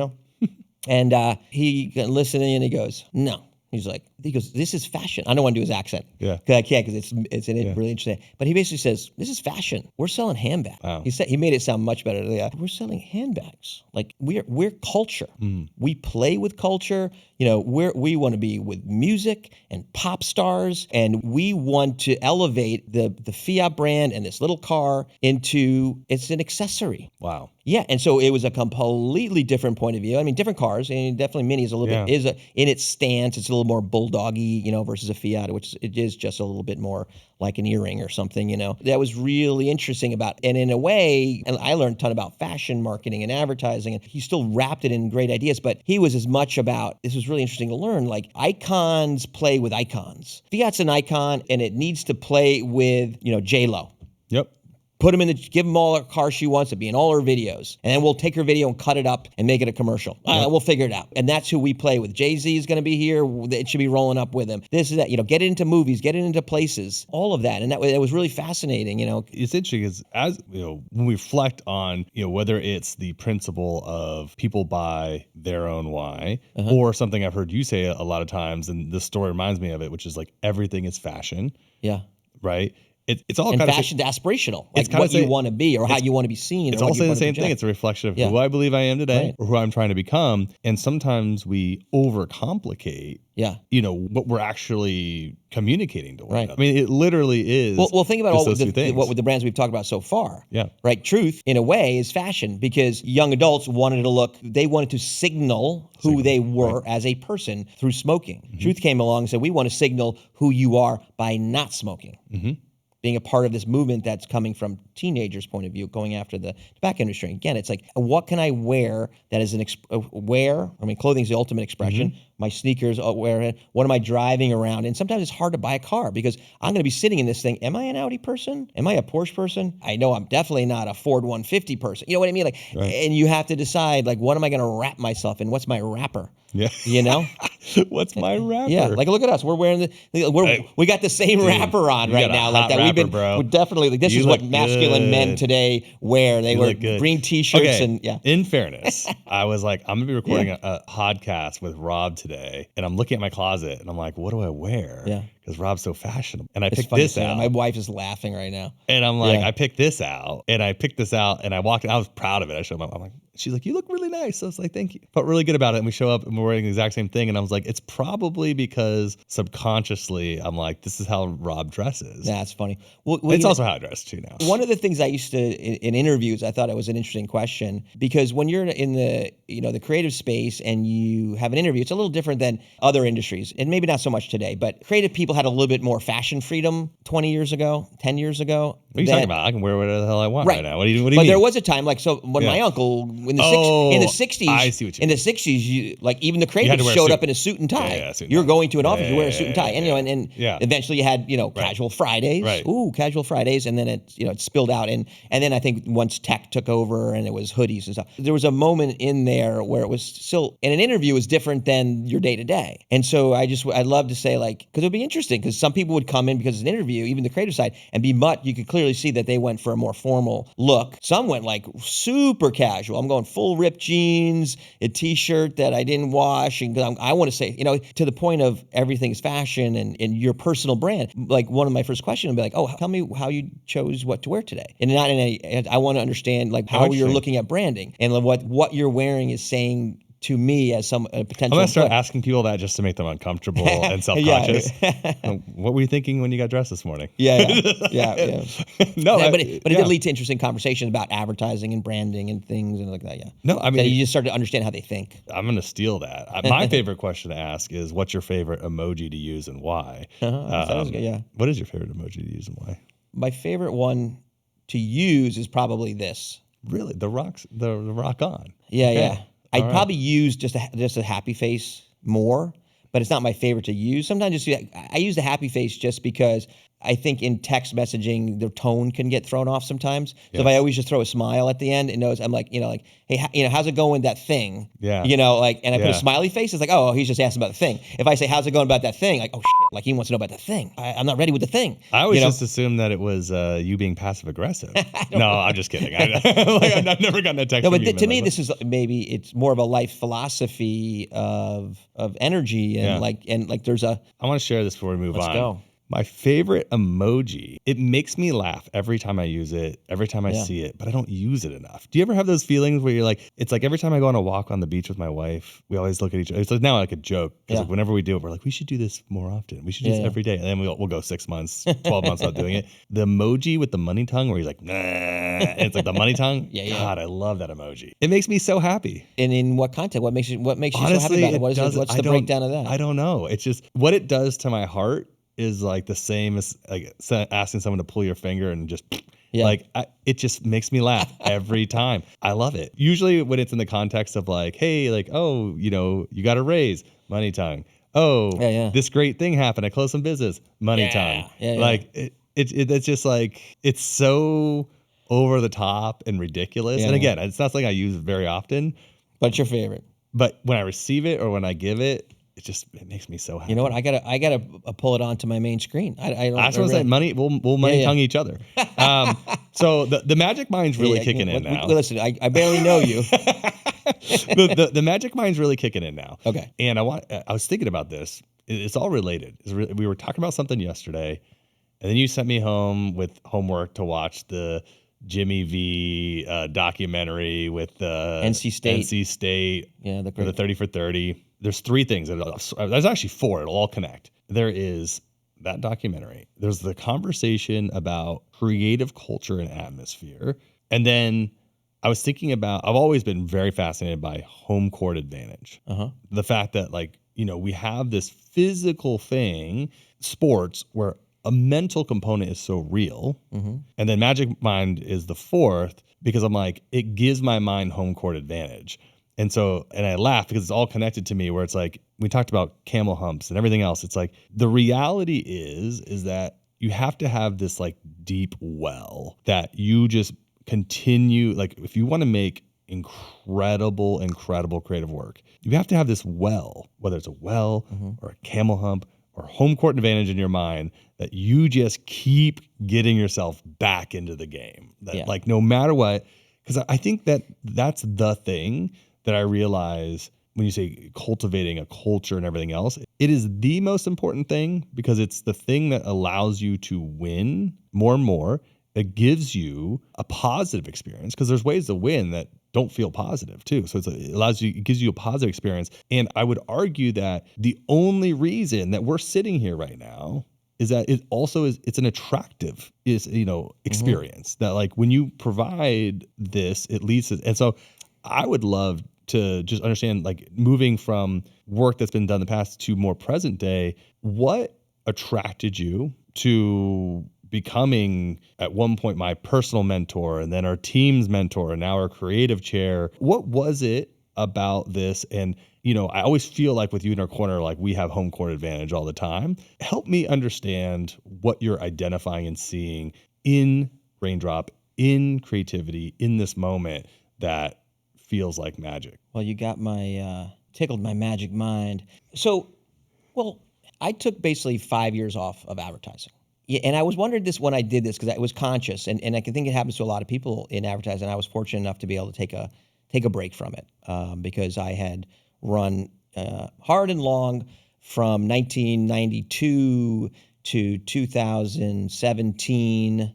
and he listening, and he goes, no. He goes, this is fashion. I don't want to do his accent. Yeah. Because I can't, because it's really interesting. But he basically says, this is fashion. We're selling handbags. Wow. He made it sound much better. We're selling handbags. Like we're culture. Mm. We play with culture. We want to be with music and pop stars, and we want to elevate the Fiat brand and this little car into it's an accessory. Wow. Yeah, and so it was a completely different point of view. I mean, different cars, and definitely Mini is a little bit in its stance. It's a little more bulldoggy, versus a Fiat, which it is just a little bit more like an earring or something. That was really interesting about, and in a way, and I learned a ton about fashion marketing and advertising, and he still wrapped it in great ideas. But he was as much about, this was really interesting to learn, like icons play with icons. Fiat's an icon, and it needs to play with J-Lo. Yep. Give them all a car she wants to be in all her videos. And then we'll take her video and cut it up and make it a commercial. Yep. We'll figure it out. And that's who we play with. Jay-Z is going to be here. It should be rolling up with him. This is that, get it into movies, get it into places, all of that. And that was really fascinating, It's interesting because as, when we reflect on, whether it's the principle of people buy their own why, or something I've heard you say a lot of times, and this story reminds me of it, which is like everything is fashion. Yeah. Right? It's all and kind fashion's aspirational, like what you want to be or how you want to be seen. It's all saying the same thing. It's a reflection of who I believe I am today, or who I'm trying to become. And sometimes we overcomplicate, what we're actually communicating to one another. I mean, it literally is. Well, think about what with the brands we've talked about so far. Yeah. Right. Truth, in a way, is fashion because young adults wanted to signal who they were as a person through smoking. Mm-hmm. Truth came along and said, we want to signal who you are by not smoking. Mm-hmm. Being a part of this movement that's coming from teenagers' point of view, going after the tobacco industry. Again, it's like, what can I wear that is clothing is the ultimate expression. Mm-hmm. My sneakers, what am I driving around? And sometimes it's hard to buy a car because I'm going to be sitting in this thing. Am I an Audi person? Am I a Porsche person? I know I'm definitely not a Ford 150 person. You know what I mean? Like, and you have to decide, like, what am I going to wrap myself in? What's my wrapper? Yeah. What's my wrapper? Yeah. Like, look at us. We're wearing we got the same wrapper on right now. Like that. We're definitely like, this is what masculine men today wear. They wear green t-shirts and In fairness, I was like, I'm gonna be recording a podcast with Rob today, and I'm looking at my closet, and I'm like, what do I wear? Yeah. Because Rob's so fashionable. And I picked this out. My wife is laughing right now. And I'm like, I picked this out, and I walked in. I was proud of it. I showed my mom. I'm like, she's like, you look really nice. So I was like, thank you. Felt really good about it. And we show up and we're wearing the exact same thing. And I was like, it's probably because subconsciously I'm like, this is how Rob dresses. That's funny. Well, it's also how I dress too now. One of the things I used to, in interviews, I thought it was an interesting question because when you're in the creative space and you have an interview, it's a little different than other industries. And maybe not so much today, but creative people had a little bit more fashion freedom 20 years ago, 10 years ago. What are you talking about? I can wear whatever the hell I want right now. What do you mean? But there was a time, like, so when my uncle, in the 60s, I see what you mean. In the 60s, like even the creatives showed up in a suit and tie. You're going to an office, you wear a suit and tie. And eventually you had, casual Fridays. Right. Ooh, casual Fridays. And then it spilled out. And then I think once tech took over and it was hoodies and stuff, there was a moment in there where it was still, in an interview was different than your day to day. And so I'd love to say, like, because it would be interesting because some people would come in because it's an interview, even the creative side, and you could clearly clearly see that they went for a more formal look. Some went like super casual. I'm going full ripped jeans, a t-shirt that I didn't wash. And I want to say, to the point of everything's fashion and your personal brand. Like one of my first questions would be like, oh, tell me how you chose what to wear today. And not in any, I want to understand like how you're looking at branding and what you're wearing is saying to me as a potential. I'm gonna start asking people that just to make them uncomfortable and self-conscious. What were you thinking when you got dressed this morning? Yeah. No, but it did lead to interesting conversations about advertising and branding and things and like that. Yeah. No, I mean, so you just start to understand how they think. I'm gonna steal that. My favorite question to ask is, "What's your favorite emoji to use and why?" Sounds good. Yeah. What is your favorite emoji to use and why? My favorite one to use is probably this. Really, the rock on. Yeah, okay. Yeah. I'd probably use just a happy face more, but it's not my favorite to use. Sometimes I use the happy face just because I think in text messaging the tone can get thrown off sometimes. So if I always just throw a smile at the end, it knows I'm like, hey, how's it going with that thing? Yeah. And I put a smiley face. It's like, oh, he's just asking about the thing. If I say, how's it going about that thing? Like, oh shit, like he wants to know about the thing. I'm not ready with the thing. I always just assumed that it was you being passive aggressive. No, I'm just kidding. I've never gotten a text. No, but to me, this is maybe it's more of a life philosophy of energy and there's a. I want to share this before we move on. Let's go. My favorite emoji, it makes me laugh every time I use it, every time I see it, but I don't use it enough. Do you ever have those feelings where you're like, it's like every time I go on a walk on the beach with my wife, we always look at each other. It's like now like a joke. Because like whenever we do it, we're like, we should do this more often. We should do this every day. And then we'll go 6 months, 12 months without doing it. The emoji with the money tongue where he's like, nah, and it's like the money tongue. God, I love that emoji. It makes me so happy. And in what context? What makes you Honestly, so happy about it? What's the breakdown of that? I don't know. It's just what it does to my heart is like the same as like asking someone to pull your finger and just it just makes me laugh every time. I love it. Usually when it's in the context of like, hey, like, oh, you got a raise, money tongue. Oh, this great thing happened. I closed some business, money tongue. Like it's just like, it's so over the top and ridiculous. And again, it's not something I use very often. But it's your favorite. But when I receive it or when I give it, it makes me so happy. You know what? I gotta pull it onto my main screen. I just want to say money. We'll money tongue each other. So the magic mind's really kicking in now. Listen, I barely know you. the magic mind's really kicking in now. Okay. And I was thinking about this. It's all related. We were talking about something yesterday, and then you sent me home with homework to watch the Jimmy V documentary with NC State. Yeah, the 30 for 30. There's 3 things. There's actually 4. It'll all connect. There is that documentary. There's the conversation about creative culture and atmosphere. And then I was thinking about, I've always been very fascinated by home court advantage. The fact that we have this physical thing, sports, where a mental component is so real. And then Magic Mind is the 4th because I'm like, it gives my mind home court advantage. And I laugh because it's all connected to me where it's like, we talked about camel humps and everything else. It's like, the reality is that you have to have this like deep well that you just continue. Like if you want to make incredible creative work, you have to have this well, whether it's a well or a camel hump or home court advantage in your mind that you just keep getting yourself back into the game. That like no matter what, because I think that's the thing that I realize when you say cultivating a culture and everything else, it is the most important thing because it's the thing that allows you to win more and more. It gives you a positive experience because there's ways to win that don't feel positive too. So it gives you a positive experience. And I would argue that the only reason that we're sitting here right now is that it also it's an attractive experience that like when you provide this, it leads to, and so I would love to just understand, like moving from work that's been done in the past to more present day, what attracted you to becoming at one point my personal mentor and then our team's mentor and now our creative chair? What was it about this? And I always feel like with you in our corner, like we have home court advantage all the time. Help me understand what you're identifying and seeing in Raindrop, in creativity, in this moment that feels like magic. Well, you got tickled my magic mind. So, I took basically 5 years off of advertising. Yeah, and I was wondering this when I did this because I was conscious, and I can think it happens to a lot of people in advertising. I was fortunate enough to be able to take a break from it because I had run hard and long from 1992 to 2017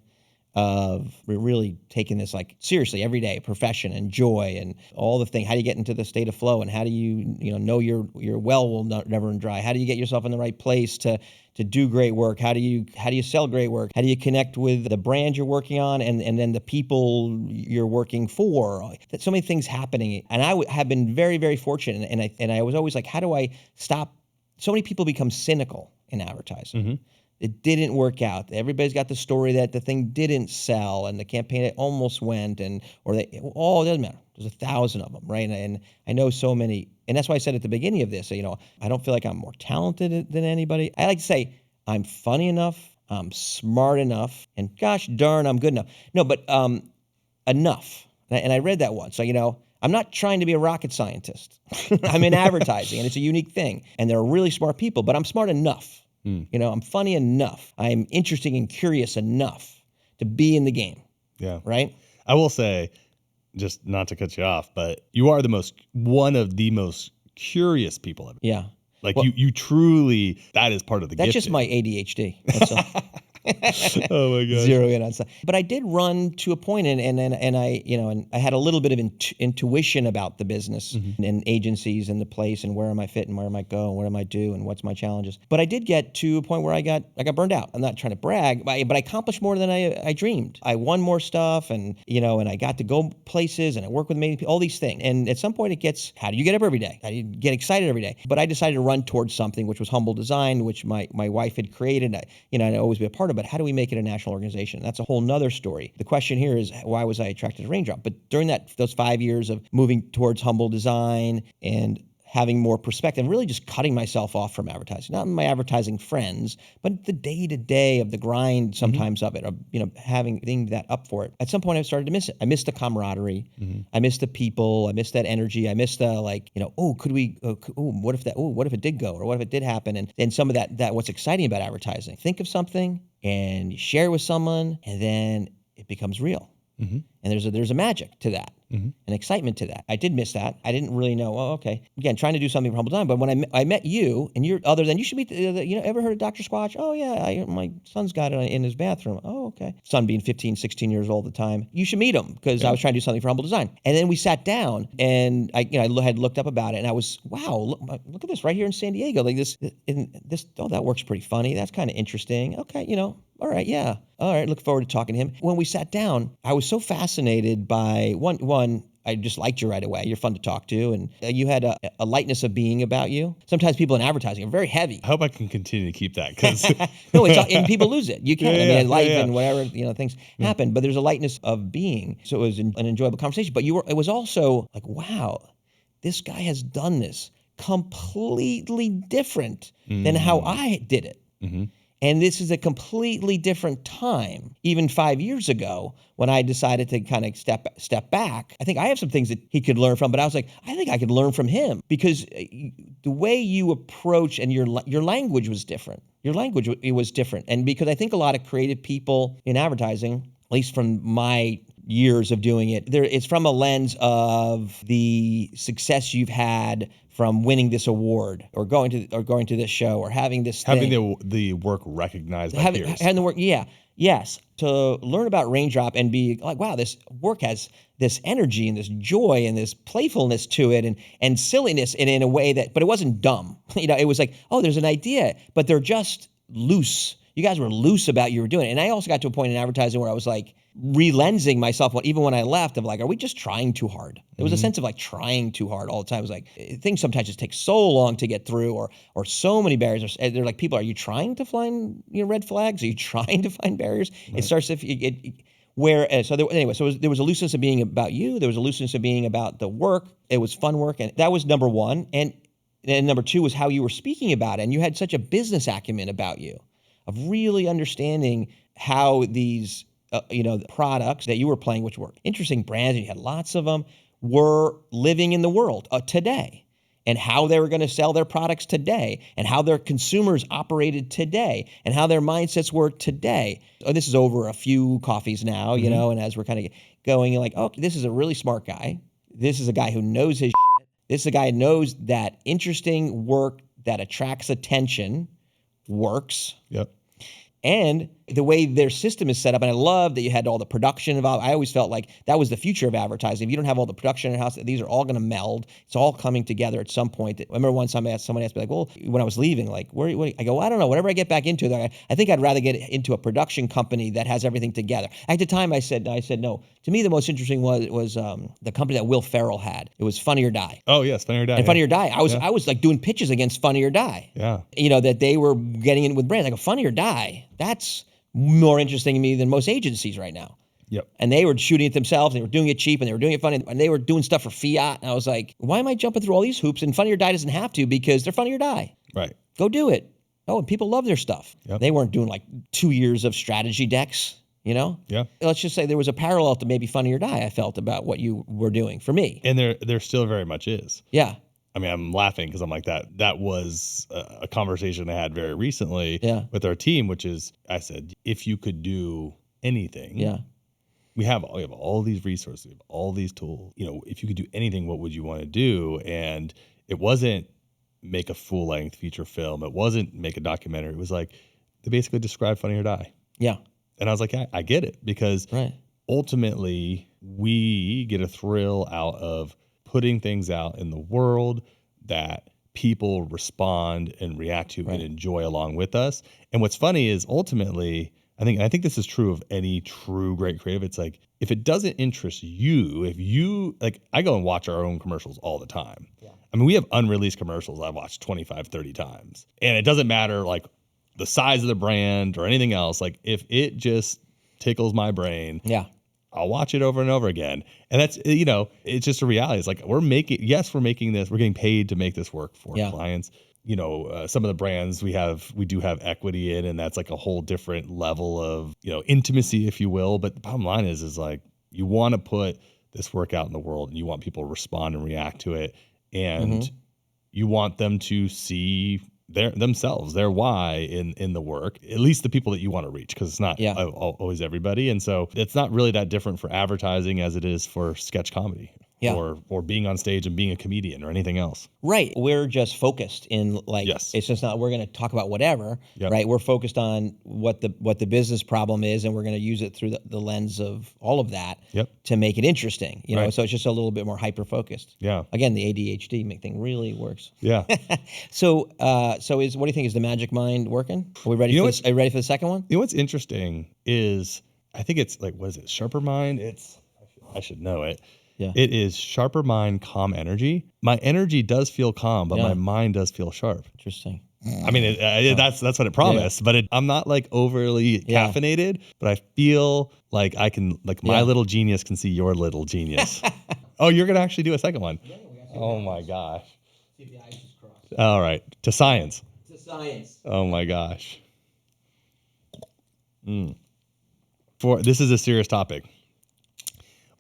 of really taking this like seriously every day, profession and joy and all the things. How do you get into the state of flow, and how do you know your well will never run dry? How do you get yourself in the right place to do great work? How do you sell great work? How do you connect with the brand you're working on and then the people you're working for? So many things happening, and I have been very, very fortunate. And I was always like, how do I stop? So many people become cynical in advertising. Mm-hmm. It didn't work out. Everybody's got the story that the thing didn't sell and the campaign it almost went, it doesn't matter. There's 1,000 of them, right? And I know so many, and that's why I said at the beginning of this, I don't feel like I'm more talented than anybody. I like to say I'm funny enough, I'm smart enough, and gosh darn, I'm good enough. No, but enough. And I read that once. So, I'm not trying to be a rocket scientist. I'm in advertising, and it's a unique thing. And there are really smart people, but I'm smart enough. I'm funny enough. I'm interesting and curious enough to be in the game. Yeah. Right? I will say, just not to cut you off, but you are one of the most curious people ever. Yeah. Like you truly, that is part of the That's gifting. just my ADHD. That's all. Oh my gosh. Zero in on stuff. But I did run to a point, and I had a little bit of intuition about the business and agencies and the place and where am I fit and where am I go and what am I do and what's my challenges. But I did get to a point where I got burned out. I'm not trying to brag, but I accomplished more than I dreamed. I won more stuff, and I got to go places and I work with many people, all these things. And at some point it gets, how do you get up every day? How do you get excited every day? But I decided to run towards something which was Humble Design, which my wife had created. I'd always be a part of, but how do we make it a national organization? That's a whole nother story. The question here is, why was I attracted to Raindrop? But during those 5 years of moving towards Humble Design and having more perspective, really just cutting myself off from advertising, not my advertising friends, but the day-to-day of the grind sometimes of it, of, having that up for it. At some point I started to miss it. I missed the camaraderie. I missed the people. I missed that energy. I missed the what if it did go, or what if it did happen? And some of that what's exciting about advertising. Think of something and you share it with someone, and then it becomes real. And there's a magic to that, an excitement to that. I did miss that. I didn't really know. Oh, okay. Again, trying to do something for Humble Design. But when I met you, and you're other than you should be. Ever heard of Dr. Squatch? Oh yeah, my son's got it in his bathroom. Oh okay. Son being 15, 16 years old at the time. You should meet him because I was trying to do something for Humble Design. And then we sat down, and I had looked up about it, and I was wow. Look at this right here in San Diego. Like this. Oh, that works pretty funny. That's kind of interesting. Okay, all right, yeah. All right, look forward to talking to him. When we sat down, I was so fascinated by one, I just liked you right away. You're fun to talk to, and you had a lightness of being about you. Sometimes people in advertising are very heavy. I hope I can continue to keep that, because no, and people lose it. You can. in life and whatever, things happen, but there's a lightness of being. So it was an enjoyable conversation. But it was also like, wow, this guy has done this completely different than how I did it. And this is a completely different time. Even 5 years ago, when I decided to kind of step back, I think I have some things that he could learn from, but I was like, I think I could learn from him, because the way you approach and your language was different. Your language, it was different. And because I think a lot of creative people in advertising, at least from my years of doing it, it's from a lens of the success you've had from winning this award, or going to this show, or having this thing. Having the work recognized by peers. Having the work, yes. To learn about Raindrop and be like, wow, this work has this energy and this joy and this playfulness to it, and silliness, and in a way but it wasn't dumb. It was like, oh, there's an idea, but they're just loose. You guys were loose about you were doing it. And I also got to a point in advertising where I was like relensing myself, even when I left, of like, are we just trying too hard? There was a sense of like trying too hard all the time. It was like, things sometimes just take so long to get through, or so many barriers. They're like, people, are you trying to find red flags? Are you trying to find barriers? Right. It starts there was a looseness of being about you. There was a looseness of being about the work. It was fun work, and that was number one. And number two was how you were speaking about it. And you had such a business acumen about you, of really understanding how these, products that you were playing, which were interesting brands, and you had lots of them, were living in the world today. and how they were going to sell their products today and how their consumers operated today and how their mindsets were today. Oh, this is over a few coffees now, you know, and as we're kind of going, you're like, oh, this is a really smart guy. This is a guy who knows his shit. This is a guy who knows that interesting work that attracts attention works. Yep. And the way their system is set up, and I love that you had all the production involved. I always felt like that was the future of advertising. If you don't have all the production in house, these are all going to meld. It's all coming together at some point. I remember one time someone asked me, like, well, when I was leaving, like, where I go, I don't know. Whenever I get back into it, I think I'd rather get into a production company that has everything together. At the time, I said no. To me, the most interesting was the company that Will Ferrell had. It was Funny or Die. Oh yes, Funny or Die. And Funny or Die. I was like doing pitches against Funny or Die. Yeah. You know, that they were getting in with brands. Like a Funny or Die. That's more interesting to me than most agencies right now. Yep. And they were shooting it themselves, and they were doing it cheap, and they were doing it funny, and they were doing stuff for fiat. And I was like, why am I jumping through all these hoops? And Funny or Die doesn't have to, because they're Funny or Die. Right. Go do it. Oh, and people love their stuff. Yep. They weren't doing like 2 years of strategy decks, you know? Yeah. Let's just say there was a parallel to maybe Funny or Die, I felt, about what you were doing for me. And there still very much is. Yeah. I mean, I'm laughing because I'm like, that was a conversation I had very recently with our team, which is, I said, if you could do anything, we have all these resources, we have all these tools. You know, if you could do anything, what would you want to do? And it wasn't make a full-length feature film. It wasn't make a documentary. It was like, they basically describe Funny or Die. Yeah. And I was like, I get it, because ultimately we get a thrill out of putting things out in the world that people respond and react to and enjoy along with us. And what's funny is ultimately, I think this is true of any true great creative. It's like, if it doesn't interest you, if you, like, I go and watch our own commercials all the time. Yeah. I mean, we have unreleased commercials I've watched 25, 30 times. And it doesn't matter, like, the size of the brand or anything else. Like, if it just tickles my brain, I'll watch it over and over again. And that's, you know, it's just a reality. It's like, we're making this, we're getting paid to make this work for clients. You know, some of the brands we do have equity in, and that's like a whole different level of, you know, intimacy, if you will. But the bottom line is like, you want to put this work out in the world, and you want people to respond and react to it. And you want them to see their why in the work, at least the people that you want to reach, because it's not always everybody. And so it's not really that different for advertising as it is for sketch comedy or being on stage and being a comedian or anything else. Right. We're just focused in, like, it's just not, we're going to talk about whatever, right? We're focused on what the business problem is, and we're going to use it through the lens of all of that to make it interesting, you know? So it's just a little bit more hyper-focused. Yeah. Again, the ADHD thing really works. Yeah. So what do you think? Is the magic mind working? Are we ready? Are you ready for the second one? You know what's interesting is, I think it's like, what is it? Sharper mind. I should know it. Yeah. It is sharper mind, calm energy. My energy does feel calm, but my mind does feel sharp. Interesting. I mean, that's what it promised, but I'm not like overly caffeinated, but I feel like I can, like, my little genius can see your little genius. Oh, you're going to actually do a second one. Oh my gosh. See if the ice is crossed. All right. To science. To science. Oh my gosh. This is a serious topic.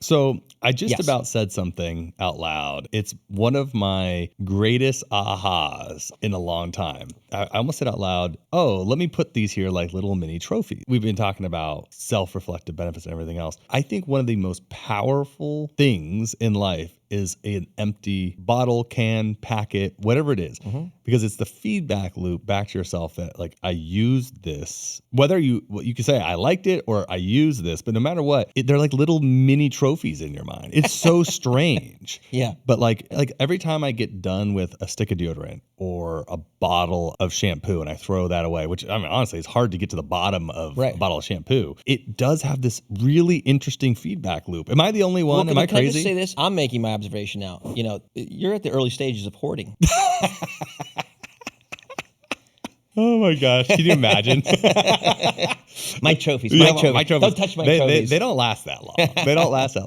So I just about said something out loud. It's one of my greatest ahas in a long time. I almost said out loud, oh, let me put these here like little mini trophies. We've been talking about self-reflective benefits and everything else. I think one of the most powerful things in life is an empty bottle, can, packet, whatever it is, because it's the feedback loop back to yourself that, like, I used this. Whether you can say I liked it or I used this, but no matter what, they're like little mini trophies in your mind. It's so strange. But like every time I get done with a stick of deodorant or a bottle of shampoo and I throw that away, which, I mean, honestly, it's hard to get to the bottom of a bottle of shampoo. It does have this really interesting feedback loop. Am I the only one? Am I crazy? Can I just say this? I'm making my observation now. You know, you're at the early stages of hoarding. Oh my gosh. Can you imagine? My trophies. My trophies. Don't touch my trophies. They don't last that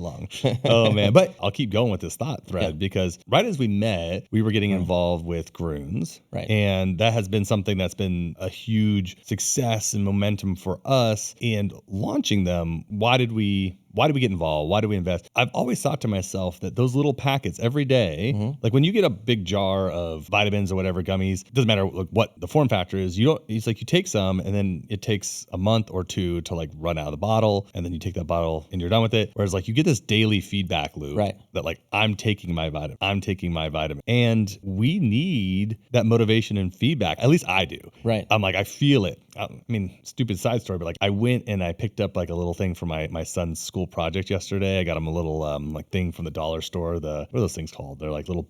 long. Oh man. But I'll keep going with this thought thread because right as we met, we were getting involved with Groons. Right. And that has been something that's been a huge success and momentum for us. And launching them, why did we why do we get involved? Why do we invest? I've always thought to myself that those little packets every day, like when you get a big jar of vitamins or whatever gummies, it doesn't matter what the form factor is. It's like you take some and then it takes a month or two to like run out of the bottle, and then you take that bottle and you're done with it. Whereas like you get this daily feedback loop that like I'm taking my vitamin, and we need that motivation and feedback. At least I do. Right. I'm like, I feel it. I mean, stupid side story, but like I went and I picked up like a little thing for my son's school project yesterday. I got him a little like thing from the dollar store. What are those things called? They're like little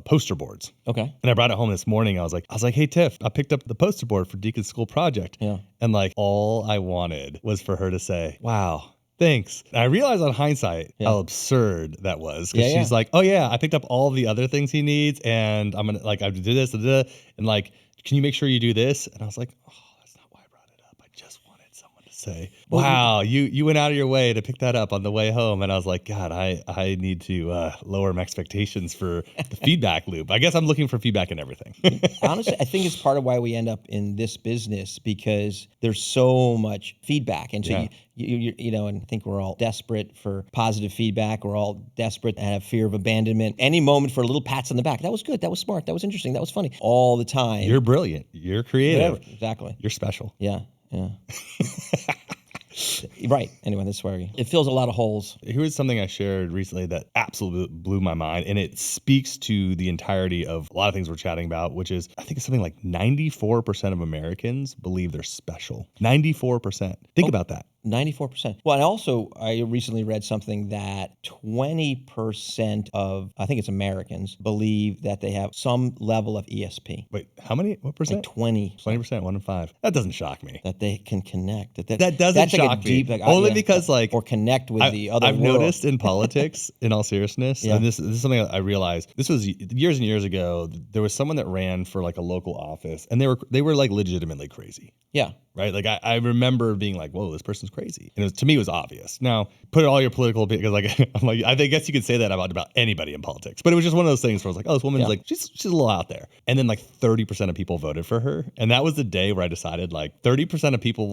poster boards. Okay. And I brought it home this morning. I was like, hey Tiff, I picked up the poster board for Deacon's school project. Yeah. And like all I wanted was for her to say, wow, thanks. And I realized on hindsight how absurd that was, because she's like, oh yeah, I picked up all the other things he needs, and I'm gonna like I do this and like, can you make sure you do this? And I was like, oh, that's not why I brought it up. I just wanted someone to say, wow, you went out of your way to pick that up on the way home. And I was like, God, I need to lower my expectations for the feedback loop. I guess I'm looking for feedback in everything. Honestly, I think it's part of why we end up in this business, because there's so much feedback. And so you know, and I think we're all desperate for positive feedback. We're all desperate and have fear of abandonment. Any moment for a little pats on the back. That was good. That was smart. That was interesting. That was funny. All the time. You're brilliant. You're creative. Whatever. Exactly. You're special. Yeah. Right. Anyway, that's where it fills a lot of holes. Here's something I shared recently that absolutely blew my mind, and it speaks to the entirety of a lot of things we're chatting about, which is I think it's something like 94% of Americans believe they're special. 94%. Think about that. 94%. Well, and also I recently read something that 20% of, I think it's Americans, believe that they have some level of ESP. Wait, how many? What percent? Like 20. 20%, 1 in 5. That doesn't shock me. That they can connect. That doesn't shock me. Only because like... Or connect with the other I've world. noticed in politics, in all seriousness, and this is something I realized. This was years and years ago. There was someone that ran for like a local office, and they were like legitimately crazy. Yeah. Right? Like I remember being like, whoa, this person's crazy. And to me, it was obvious. Now, put all your political, because like, I'm like, I guess you could say that about anybody in politics. But it was just one of those things where I was like, oh, this woman's like, she's a little out there. And then like 30% of people voted for her. And that was the day where I decided like 30% of people,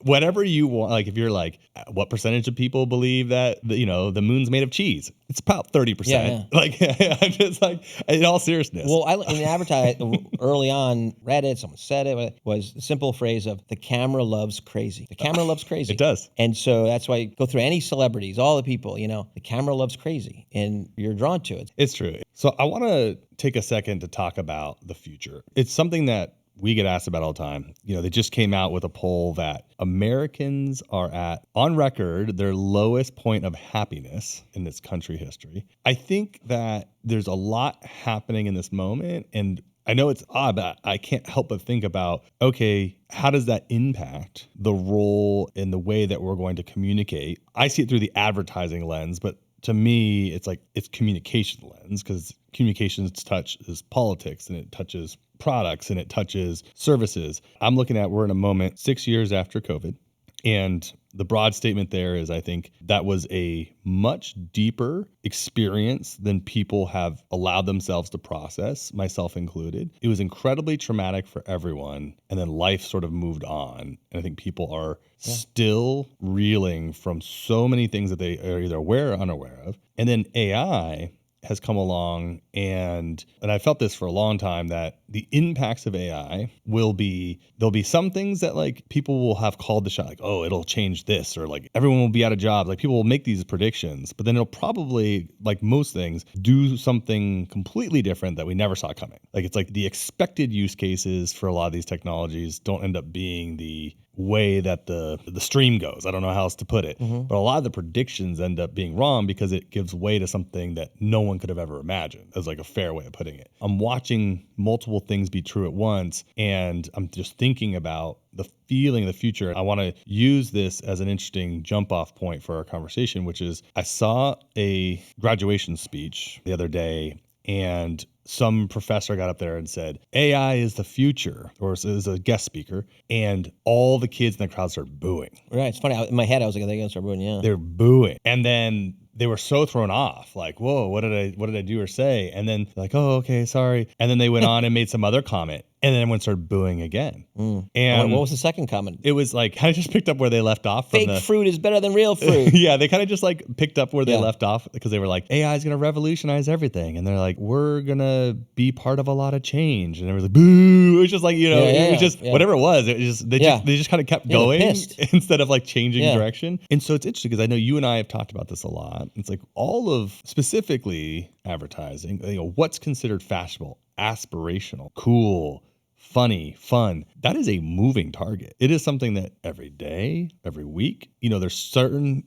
whatever you want, like if you're like, what percentage of people believe that, the moon's made of cheese? It's about 30%. Yeah. Like, I'm just like, in all seriousness. Well, in advertising early on, Reddit, someone said it, was the simple phrase of the camera loves crazy. The camera loves crazy. It does. And so that's why go through any celebrities, all the people, the camera loves crazy, and you're drawn to it. It's true. So I want to take a second to talk about the future. It's something that we get asked about all the time. They just came out with a poll that Americans are at, on record, their lowest point of happiness in this country history. I think that there's a lot happening in this moment, and I know it's odd, but I can't help but think about, okay, how does that impact the role and the way that we're going to communicate? I see it through the advertising lens, but to me, it's communication lens, because communications touches politics, and it touches products, and it touches services. I'm looking at, we're in a moment 6 years after COVID. And the broad statement there is, I think that was a much deeper experience than people have allowed themselves to process, myself included. It was incredibly traumatic for everyone. And then life sort of moved on. And I think people are still reeling from so many things that they are either aware or unaware of. And then AI has come along, and I felt this for a long time, that the impacts of AI there'll be some things that like people will have called the shot, like, oh, it'll change this, or like everyone will be out of jobs. Like people will make these predictions, but then it'll probably, like most things, do something completely different that we never saw coming. Like it's like the expected use cases for a lot of these technologies don't end up being the way that the stream goes. I don't know how else to put it. But a lot of the predictions end up being wrong because it gives way to something that no one could have ever imagined, as like a fair way of putting it. I'm watching multiple things be true at once, and I'm just thinking about the feeling of the future. I want to use this as an interesting jump off point for our conversation, which is I saw a graduation speech the other day, and some professor got up there and said, AI is the future, or it was a guest speaker, and all the kids in the crowd started booing. Right. It's funny. In my head, I was like, they're going to start booing, yeah. They're booing. And then they were so thrown off, like, whoa, what did I do or say? And then like, oh, okay, sorry. And then they went on and made some other comment. And then everyone started booing again. And what was the second comment? It was like, I just picked up where they left off. From Fake fruit is better than real fruit. Yeah, they kind of just like picked up where they left off because they were like, AI is going to revolutionize everything. And they're like, we're going to be part of a lot of change. And they were like, boo. It was just like, it was just whatever it was. It was just, they just kind of kept going instead of like changing direction. And so it's interesting because I know you and I have talked about this a lot. It's like all of specifically advertising, what's considered fashionable, aspirational, cool, funny, fun. That is a moving target. It is something that every day, every week, there's certain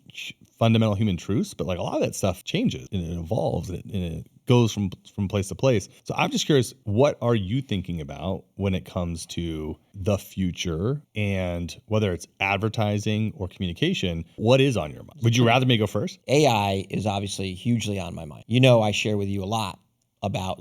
fundamental human truths, but like a lot of that stuff changes and it evolves and it goes from place to place. So I'm just curious, what are you thinking about when it comes to the future and whether it's advertising or communication, what is on your mind? Would you rather me go first? AI is obviously hugely on my mind. I share with you a lot about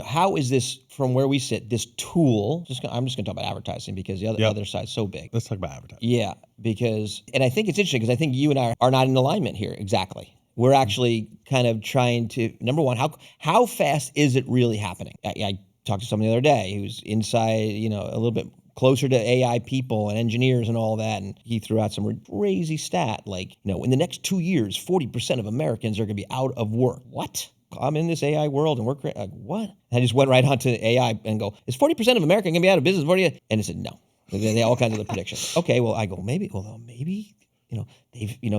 how is this from where we sit, this tool, I'm just gonna talk about advertising because the other side's so big. Let's talk about advertising. Yeah, and I think it's interesting because I think you and I are not in alignment here exactly. We're actually kind of trying to, number one, how fast is it really happening? I talked to someone the other day who's inside, a little bit closer to AI people and engineers and all that, and he threw out some crazy stat like, in the next 2 years, 40% of Americans are going to be out of work. What? I'm in this AI world and we're like, what? I just went right onto AI and go, is 40% of America going to be out of business? What are you? And it said, no. They all kinds of the predictions. Okay, well, I go, maybe,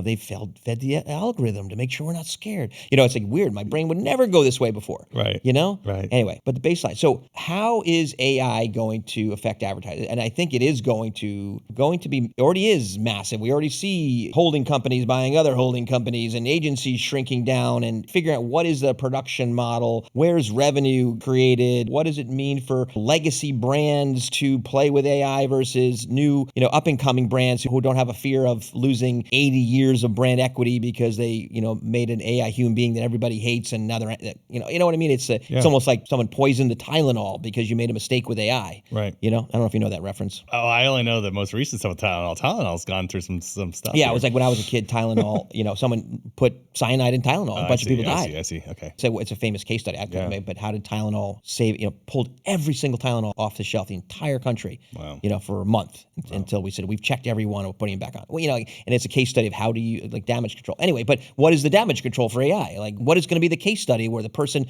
they've fed the algorithm to make sure we're not scared. It's like weird. My brain would never go this way before. Right. Right. Anyway, but the baseline. So how is AI going to affect advertising? And I think it is going to be, it already is massive. We already see holding companies buying other holding companies and agencies shrinking down and figuring out what is the production model, where's revenue created, what does it mean for legacy brands to play with AI versus new, up and coming brands who don't have a fear of losing 80 years of brand equity because they, made an AI human being that everybody hates and now they're, you know what I mean? It's almost like someone poisoned the Tylenol because you made a mistake with AI. Right. I don't know if you know that reference. Oh, I only know the most recent stuff with Tylenol. Tylenol's gone through some stuff. Yeah, it was like when I was a kid, Tylenol, someone put cyanide in Tylenol. A bunch of people died. I see. Okay. So it's a famous case study. But how did Tylenol save, pulled every single Tylenol off the shelf, the entire country, for a month until we said, we've checked every one and we're putting it back on. Well, and it's a case study of how do you damage control. Anyway, but what is the damage control for AI? What is going to be the case study where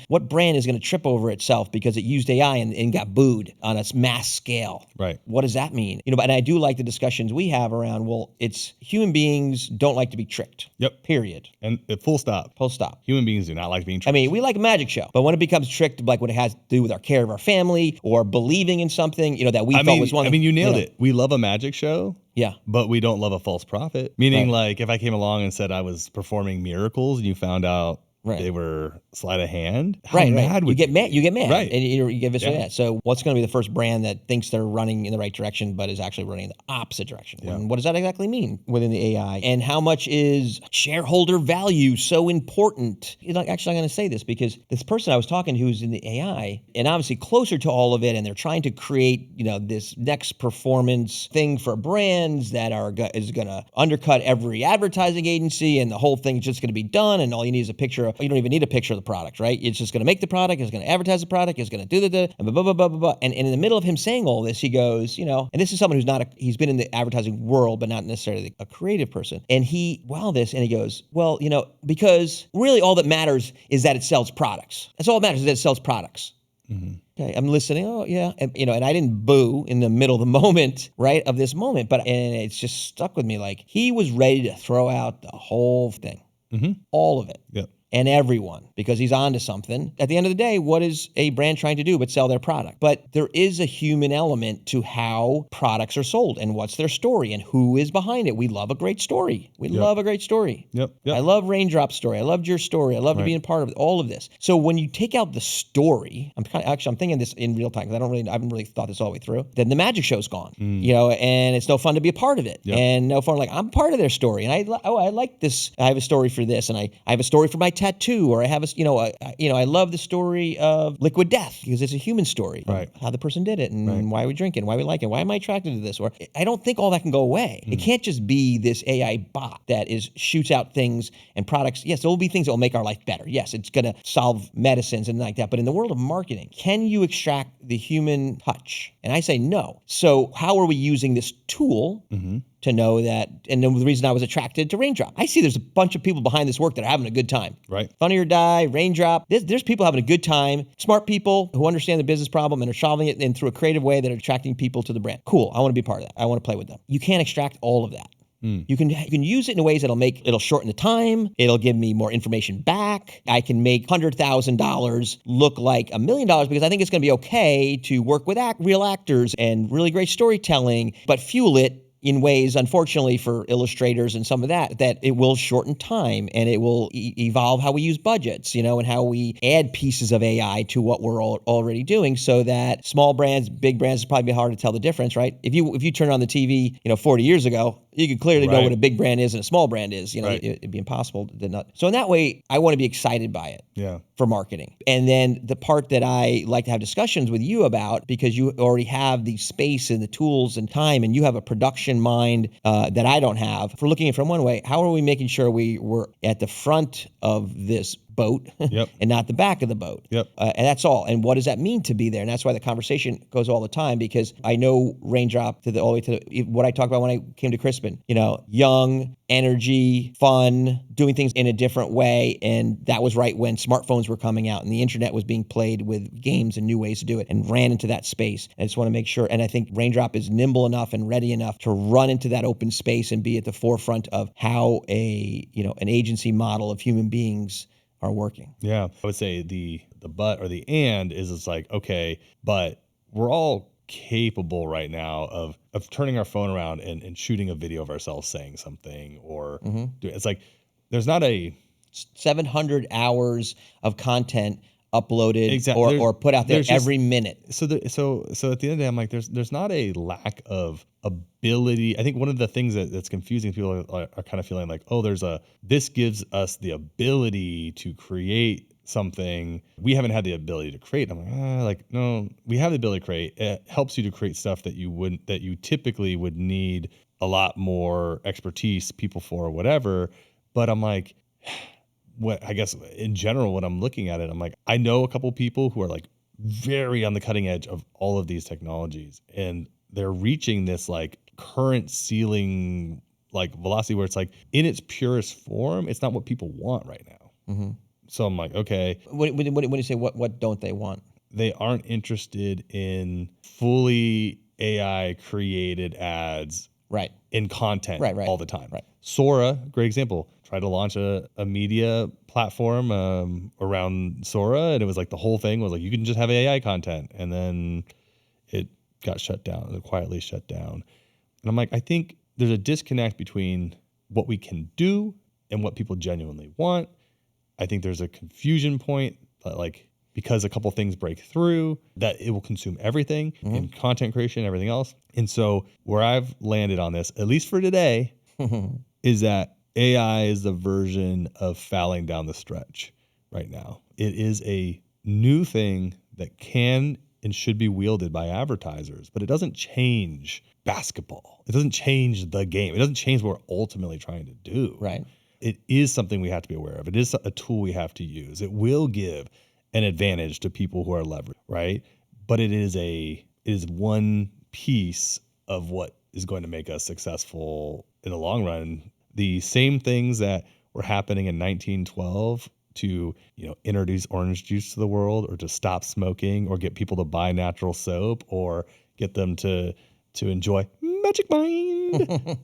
what brand is going to trip over itself because it used AI and got booed on a mass scale? Right. What does that mean? And I do like the discussions we have around, well, it's human beings don't like to be tricked. Yep. Period. And full stop. Full stop. Human beings do not like being tricked. We like a magic show, but when it becomes tricked, like when it has to do with our care of our family or believing in something, that we thought was one. You nailed it. We love a magic show. Yeah. But we don't love a false prophet. Meaning, like, if I came along and said I was performing miracles and you found out they were sleight of hand, how mad would you get mad? You get mad. Right. And you get viscerally mad. So what's going to be the first brand that thinks they're running in the right direction but is actually running in the opposite direction? Yeah. And what does that exactly mean within the AI? And how much is shareholder value so important? Actually, I'm going to say this because this person I was talking to who's in the AI and obviously closer to all of it, and they're trying to create, this next performance thing for brands that is going to undercut every advertising agency, and the whole thing's just going to be done, and all you need is a picture of, you don't even need a picture of the product, right? It's just going to make the product, it's going to advertise the product, it's going to do and blah, blah, blah, blah, blah. And in the middle of him saying all this, he goes, and this is someone who's he's been in the advertising world, but not necessarily a creative person. And he goes, well, because really all that matters is that it sells products. That's all that matters, is that it sells products. Mm-hmm. Okay, I'm listening. Oh yeah, and I didn't boo in the middle of the moment, right, of this moment, and it's just stuck with me. Like he was ready to throw out the whole thing, all of it. Yep. And everyone, because he's onto something. At the end of the day, what is a brand trying to do but sell their product? But there is a human element to how products are sold and what's their story and who is behind it. We love a great story. We love a great story. Yep. I love Raindrop's story. I loved your story. I loved being a part of all of this. So when you take out the story, I'm thinking this in real time because I haven't really thought this all the way through. Then the magic show's gone, and it's no fun to be a part of it, and no fun. Like I'm part of their story, and I like this. I have a story for this, and I have a story for my tattoo, or I have I love the story of Liquid Death because it's a human story, of Right. how the person did it and why we drink it, and why we like it, why am I attracted to this? Or I don't think all that can go away. It can't just be this AI bot that shoots out things and products. Yes, there will be things that will make our life better. Yes, it's going to solve medicines and like that. But in the world of marketing, can you extract the human touch? And I say no. So how are we using this tool to know that? And the reason I was attracted to Raindrop, I see there's a bunch of people behind this work that are having a good time. Right. Funny or Die, Raindrop. There's people having a good time, smart people who understand the business problem and are solving it in through a creative way that are attracting people to the brand. Cool. I want to be part of that. I want to play with them. You can't extract all of that. You can use it in ways it'll shorten the time. It'll give me more information back. I can make $100,000 look like $1 million because I think it's going to be okay to work with real actors and really great storytelling, but fuel it in ways, unfortunately, for illustrators and some of that it will shorten time and it will evolve how we use budgets, and how we add pieces of AI to what we're already doing, so that small brands, big brands, it's probably hard to tell the difference, right? If you turn on the TV, 40 years ago, you could clearly know what a big brand is and a small brand is. It'd be impossible to not. So in that way, I want to be excited by it. Yeah. For marketing. And then the part that I like to have discussions with you about, because you already have the space and the tools and time, and you have a production mind that I don't have. For looking at it from one way, how are we making sure we're at the front of this boat and not the back of the boat? And that's all. And what does that mean to be there? And that's why the conversation goes all the time, because I know Raindrop all the way to what I talked about when I came to Crispin, young, energy, fun, doing things in a different way. And that was right when smartphones were coming out and the internet was being played with games and new ways to do it, and ran into that space. I just want to make sure, and I think Raindrop is nimble enough and ready enough to run into that open space and be at the forefront of how an agency model of human beings are working. Yeah. I would say the but or the and is it's like, okay, but we're all capable right now of turning our phone around and shooting a video of ourselves saying something or it's like there's not a 700 hours of content uploaded or put out there every minute. So at the end of the day, I'm like, there's not a lack of ability. I think one of the things that's confusing, people are kind of feeling like, oh, this gives us the ability to create something we haven't had the ability to create. I'm like, no, we have the ability to create. It helps you to create stuff that you typically would need a lot more expertise, people for, or whatever. But I'm like, what I guess in general, when I'm looking at it, I'm like, I know a couple people who are like very on the cutting edge of all of these technologies, and they're reaching this like current ceiling like velocity where it's like in its purest form, it's not what people want right now. So I'm like, okay. When you say what don't they want? They aren't interested in fully AI created ads in content all the time. Sora, great example. Tried to launch a media platform around Sora, and it was like the whole thing was like, you can just have AI content. And then it got shut down, quietly shut down. And I'm like, I think there's a disconnect between what we can do and what people genuinely want. I think there's a confusion point that like, because a couple things break through, that it will consume everything in content creation, everything else. And so where I've landed on this, at least for today, is that AI is the version of fouling down the stretch right now. It is a new thing that can and should be wielded by advertisers, but it doesn't change basketball. It doesn't change the game. It doesn't change what we're ultimately trying to do. Right. It is something we have to be aware of. It is a tool we have to use. It will give an advantage to people who are leveraged, right? But it is one piece of what is going to make us successful in the long run. The same things that were happening in 1912 to, introduce orange juice to the world, or to stop smoking, or get people to buy natural soap, or get them to enjoy Magic Mind.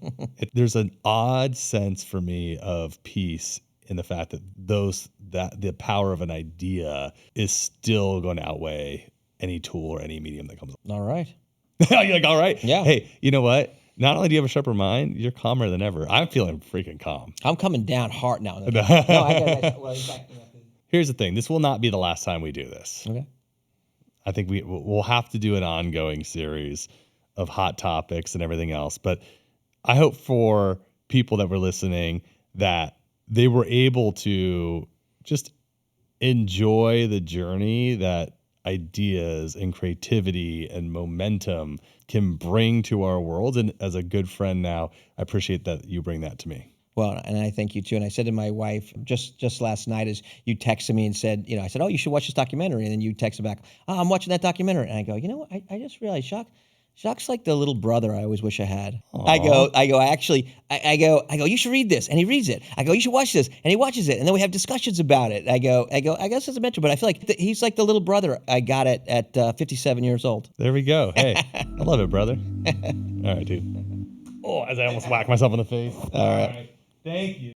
There's an odd sense for me of peace in the fact that the power of an idea is still going to outweigh any tool or any medium that comes along. All right. You're like, all right. Yeah. Hey, you know what? Not only do you have a sharper mind, you're calmer than ever. I'm feeling freaking calm. I'm coming down hard now. No, I got that. Well, here's the thing. This will not be the last time we do this. Okay. I think we'll have to do an ongoing series of hot topics and everything else. But I hope for people that were listening that they were able to just enjoy the journey that ideas and creativity and momentum can bring to our world. And as a good friend now, I appreciate that you bring that to me. Well, and I thank you too. And I said to my wife just last night, as you texted me and said, I said, oh, you should watch this documentary. And then you texted back, oh, I'm watching that documentary. And I go, what? I just realized Jacques like the little brother I always wish I had. I go, you should read this. And he reads it. I go, you should watch this. And he watches it. And then we have discussions about it. I guess it's a mentor, but I feel like he's like the little brother I got at 57 years old. There we go. Hey, I love it, brother. All right, dude. Oh, as I almost whack myself in the face. All right. Thank you.